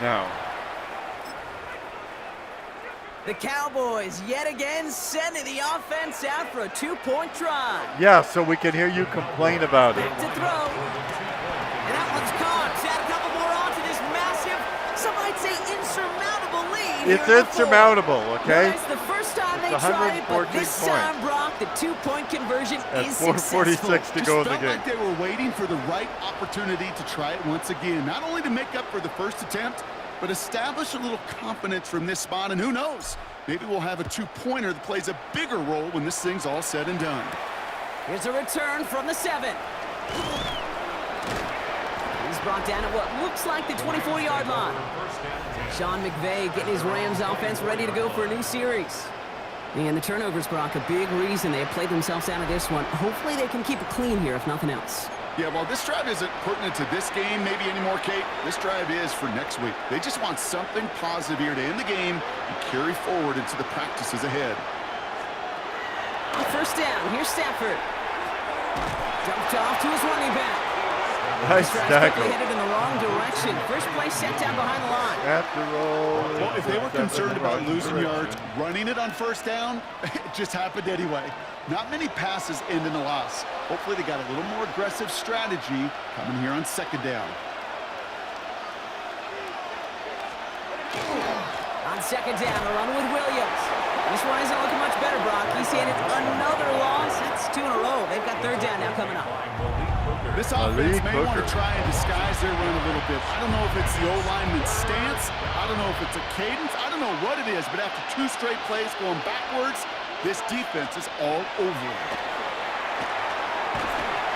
Now, The Cowboys yet again sending the offense out for a 2-point try. yeah, so we can hear you complain about it. Back to throw. And that one's caught. Add a couple more on to this massive, some might say insurmountable lead. It's here in the fourth. insurmountable, okay? It's the first time they It's tried it, but 114 this time, Brock, the 2-point conversion At is 4:46 successful. to go in the Felt game. like they were waiting for the right opportunity to try it once again. Not only to make up for the first attempt, but establish a little confidence from this spot. And who knows, maybe we'll have a 2-pointer that plays a bigger role when this thing's all said and done. Here's a return from the 7. He's brought down at what looks like the 24-yard line. Sean McVay getting his Rams offense ready to go for a new series. And the turnovers, Brock, a big reason they have played themselves out of this one. Hopefully they can keep it clean here, if nothing else. Yeah, while this drive isn't pertinent to this game maybe anymore, Kate, this drive is for next week. They just want something positive here to end the game and carry forward into the practices ahead. On 1st down, here's Stafford. Dumped off to his running back. Nice Quickly tackle. headed in the wrong direction. First play set down behind the line. After all, Well, if they were concerned about right losing direction. yards, running it on 1st down, it just happened anyway. Not many passes end in a loss. Hopefully they got a little more aggressive strategy coming here on 2nd down. On 2nd down, a run with Williams. This one isn't looking much better, Brock. He's handed another loss. That's 2 in a row. They've got 3rd down now coming up. This offense may want to Hooker. try and disguise their run a little bit. I don't know if it's the O-lineman's stance. I don't know if it's a cadence. I don't know what it is, but after 2 straight plays going backwards, this defense is all over it.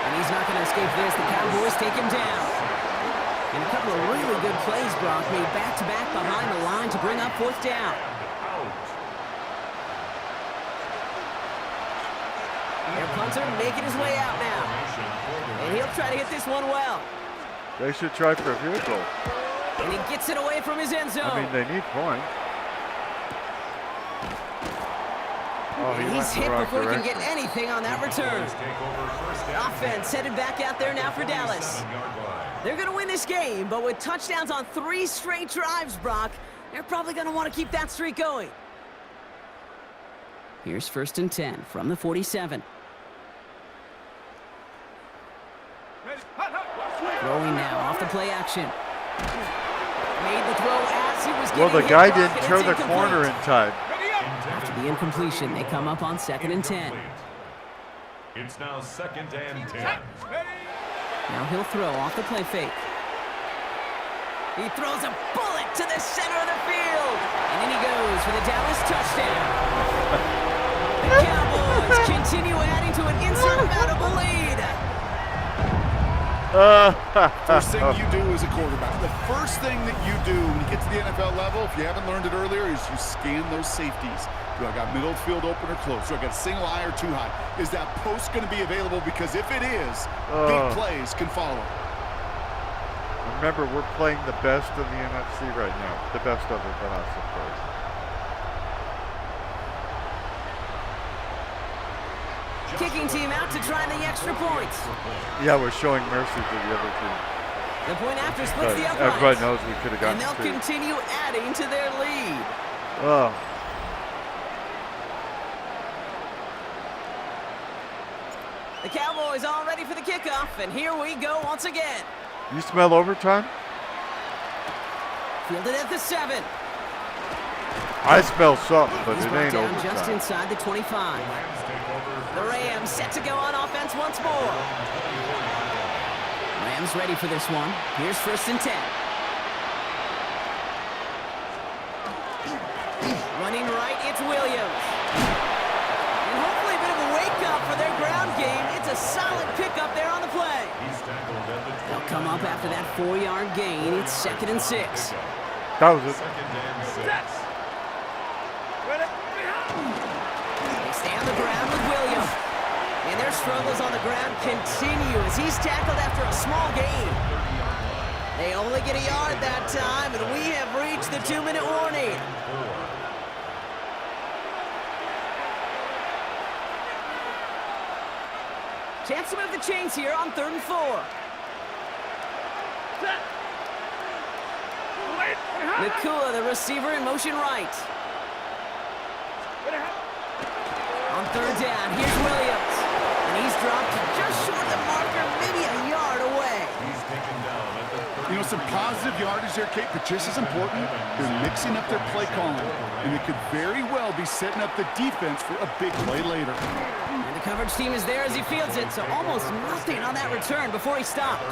And he's not going to escape this. The Cowboys take him down. And a couple of really good plays, Brock, made back-to-back behind the line to bring up 4th down. Their punter making his way out now. And he'll try to hit this one well. They should try for a field goal. And he gets it away from his end zone. I mean, they need points. Oh, And he's hit before he can get anything on that return. Offense headed back out there now for Dallas. They're going to win this game, but with touchdowns on 3 straight drives, Brock, they're probably going to want to keep that streak going. Here's 1st and 10 from the 47. Throwing now off the play action. Made the throw as he was getting Well, the hit, guy Brock, didn't and turn it's the corner in time. After the incompletion, they come up on 2nd and 10. It's now 2nd and 10. Now he'll throw off the play fake. He throws a bullet to the center of the field. And in he goes for the Dallas touchdown. The Cowboys continue adding to an insurmountable lead. First thing you do as a quarterback, the first thing that you do when you get to the NFL level, if you haven't learned it earlier, is you scan those safeties. Do I got middle field open or close? Do I got single high or too high? Is that post going to be available? Because if it is, big plays can follow. Remember, we're playing the best of the NFC right now. The best of it, but not so close. Kicking team out to try the extra points. Yeah, we're showing mercy to the other team. The point after splits But the uprights. everybody knows we could have And gotten they'll 2. continue adding to their lead. Oh. The Cowboys all ready for the kickoff, and here we go once again. You smell overtime? Fielded at the 7. I smell something, but He's it brought ain't down just overtime. inside the 25. The Rams set to go on offense once more. Rams ready for this one. Here's 1st and 10. Running right, it's Williams. And hopefully a bit of a wake-up for their ground game. It's a solid pickup there on the play. They'll come up after that 4-yard gain. It's 2nd and 6. That was it. They stay on the ground with Williams. And their struggles on the ground continue as he's tackled after a small gain. They only get a yard that time, and we have reached the 2-minute warning. Chance to move the chains here on 3rd and 4. Nakua, the receiver, in motion right. On 3rd down, here's Williams. And he's dropped just short of the marker, maybe a yard away. He's taken down at the 30. You know, some positive yardage there, Kate, but just as important, they're mixing up their play calling. And it could very well be setting up the defense for a big play later. And the coverage team is there as he fields it, so almost nothing on that return before he stopped.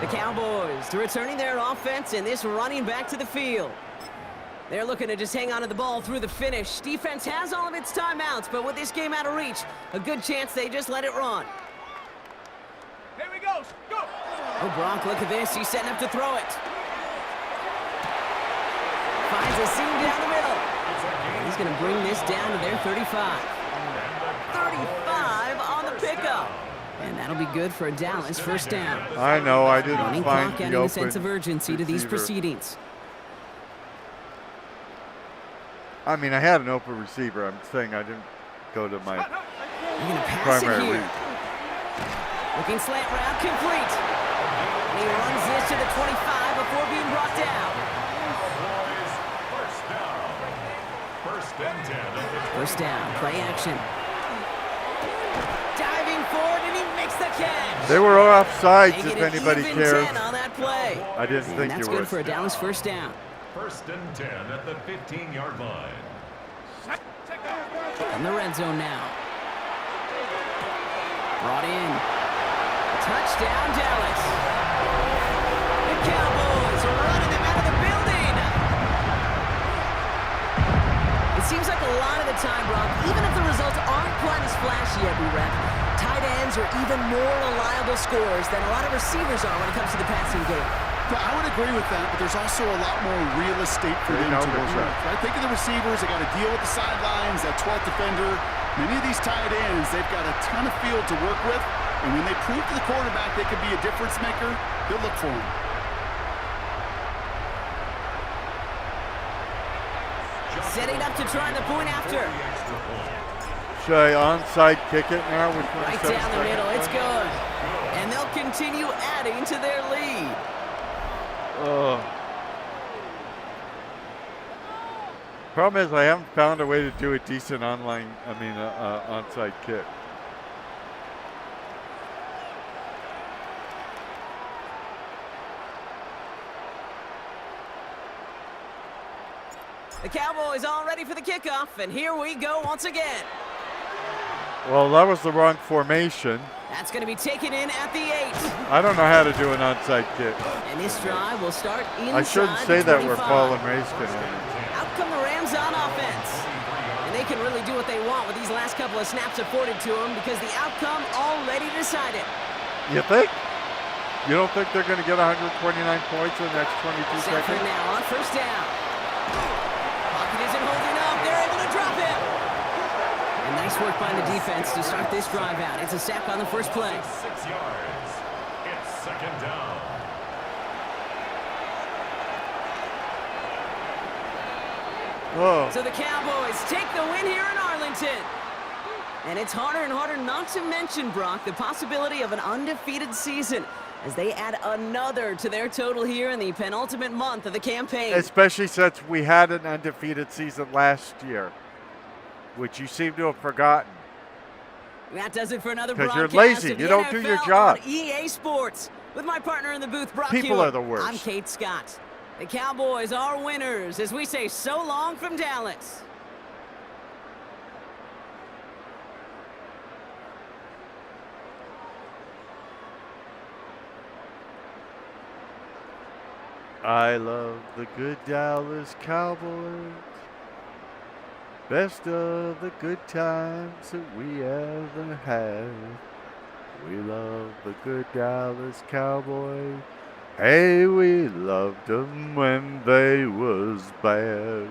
The Cowboys returning their offense and this running back to the field. They're looking to just hang on to the ball through the finish. Defense has all of its timeouts, but with this game out of reach, a good chance they just let it run. Here we go. Go. Oh, Brock, look at this. He's setting up to throw it. Finds a seam down the middle. And he's going to bring this down to their 35. 35 on the pickup. And that'll be good for a Dallas 1st down. I know, I didn't Running find clock the adding a open sense of urgency to these receiver. proceedings. I mean, I had an open receiver. I'm saying I didn't go to my They're going to pass it primary here. read. Looking slant route complete. And he runs this to the 25 before being brought down. First down, play action. Diving forward, and he makes the catch. They were offsides, Making if it anybody even cares. 10 on that play. I didn't And think that's you good would. for a Dallas 1st down. 1st and 10 at the 15-yard line. From the red zone now. Brought in. Touchdown, Dallas. The Cowboys are running them out of the building. It seems like a lot of the time, Brock, even if the results aren't quite as flashy every rep, tight ends are even more reliable scorers than a lot of receivers are when it comes to the passing game. Yeah, I would agree with that, but there's also a lot more real estate for them to work with. I think of the receivers, they got to deal with the sidelines, that 12th defender. Many of these tight ends, they've got a ton of field to work with, and when they prove to the quarterback they could be a difference maker, he'll look for him. Setting up to try the point after. Should I onside kick it now? With Right 27 down the middle. seconds It's left? good. And they'll continue adding to their lead. Problem is, I haven't found a way to do a decent onside kick. The Cowboys all ready for the kickoff, and here we go once again. Well, that was the wrong formation. That's going to be taken in at the 8. I don't know how to do an onside kick. And this drive will start inside I shouldn't say that where Paul and Ray's going to. Out come the Rams on offense. And they can really do what they want with these last couple of snaps afforded to them because the outcome already decided. You think? You don't think they're going to get 129 points in the next 22 Set for seconds? now on first down. Pocket isn't holding up. They're able to drop him. And nice work by the defense to start this drive out. It's a sack on the first play. 6 yards. It's second down. Whoa. So the Cowboys take the win here in Arlington. And it's harder and harder not to mention, Brock, the possibility of an undefeated season as they add another to their total here in the penultimate month of the campaign. Especially since we had an undefeated season last year, which you seem to have forgotten. That does it for another 'Cause broadcast you're lazy. of You the don't do your NFL job. on EA Sports. With my partner in the booth, Brock People Hewitt. are the worst. I'm Kate Scott. The Cowboys are winners as we say so long from Dallas. I love the good Dallas Cowboys. Best of the good times that we ever had. We love the good Dallas Cowboys. Hey, we loved them when they was bad.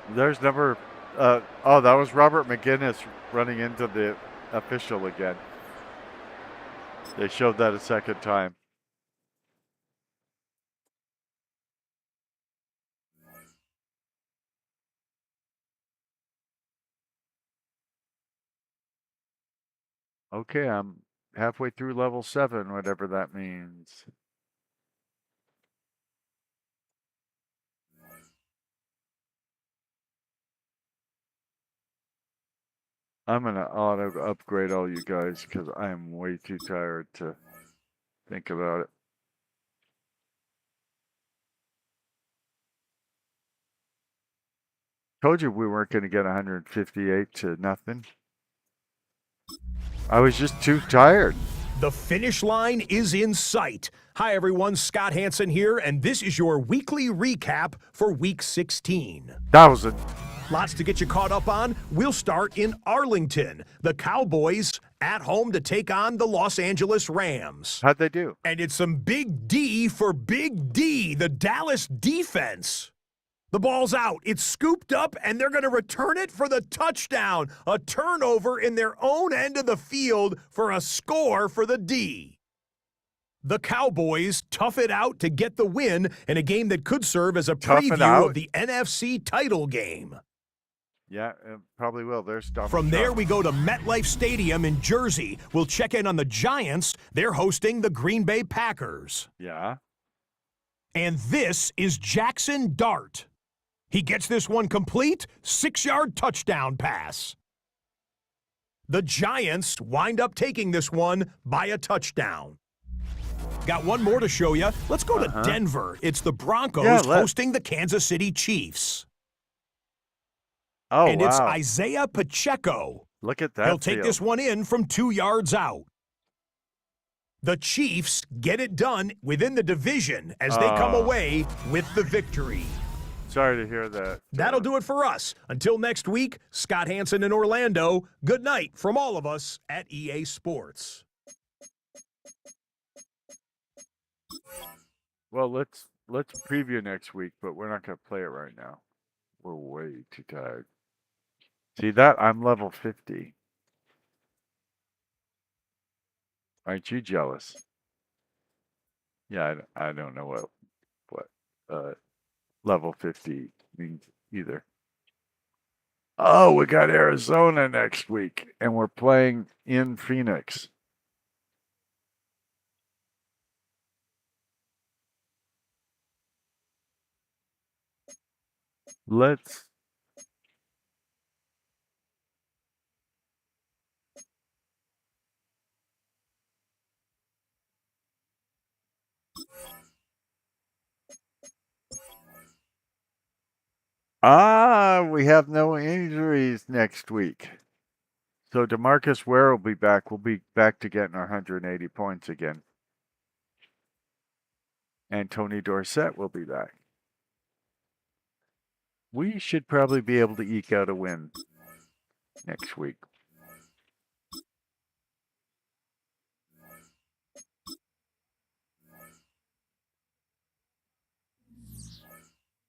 There's number, that was Robert McGinnis running into the official again. They showed that a second time. Okay, I'm halfway through level 7, whatever that means. I'm going to auto upgrade all you guys because I am way too tired to think about it. Told you we weren't going to get 158 to nothing. I was just too tired. The finish line is in sight. Hi, everyone. Scott Hansen here, and this is your weekly recap for Week 16. 1,000. Lots to get you caught up on. We'll start in Arlington. The Cowboys at home to take on the Los Angeles Rams. How'd they do? And it's some big D for Big D, the Dallas defense. The ball's out. It's scooped up, and they're going to return it for the touchdown. A turnover in their own end of the field for a score for the D. The Cowboys tough it out to get the win in a game that could serve as a preview of the NFC title game. Yeah, it probably will. There's Donald From there, Trump. we go to MetLife Stadium in Jersey. We'll check in on the Giants. They're hosting the Green Bay Packers. Yeah. And this is Jackson Dart. He gets this one complete, 6-yard touchdown pass. The Giants wind up taking this one by a touchdown. Got one more to show you. Let's go to Denver. It's the Broncos hosting the Kansas City Chiefs. Oh, and wow. it's Isaiah Pacheco. Look at that. He'll take this one in from 2 yards out. The Chiefs get it done within the division as they come away with the victory. Sorry to hear that. That'll do it for us. Until next week, Scott Hansen in Orlando. Good night from all of us at EA Sports. Well, let's preview next week, but we're not going to play it right now. We're way too tired. See that? I'm level 50. Aren't you jealous? Yeah, I don't know what level 50 means either. Oh, we got Arizona next week, and we're playing in Phoenix. Let's we have no injuries next week. So DeMarcus Ware will be back. We'll be back to getting our 180 points again. And Tony Dorsett will be back. We should probably be able to eke out a win next week.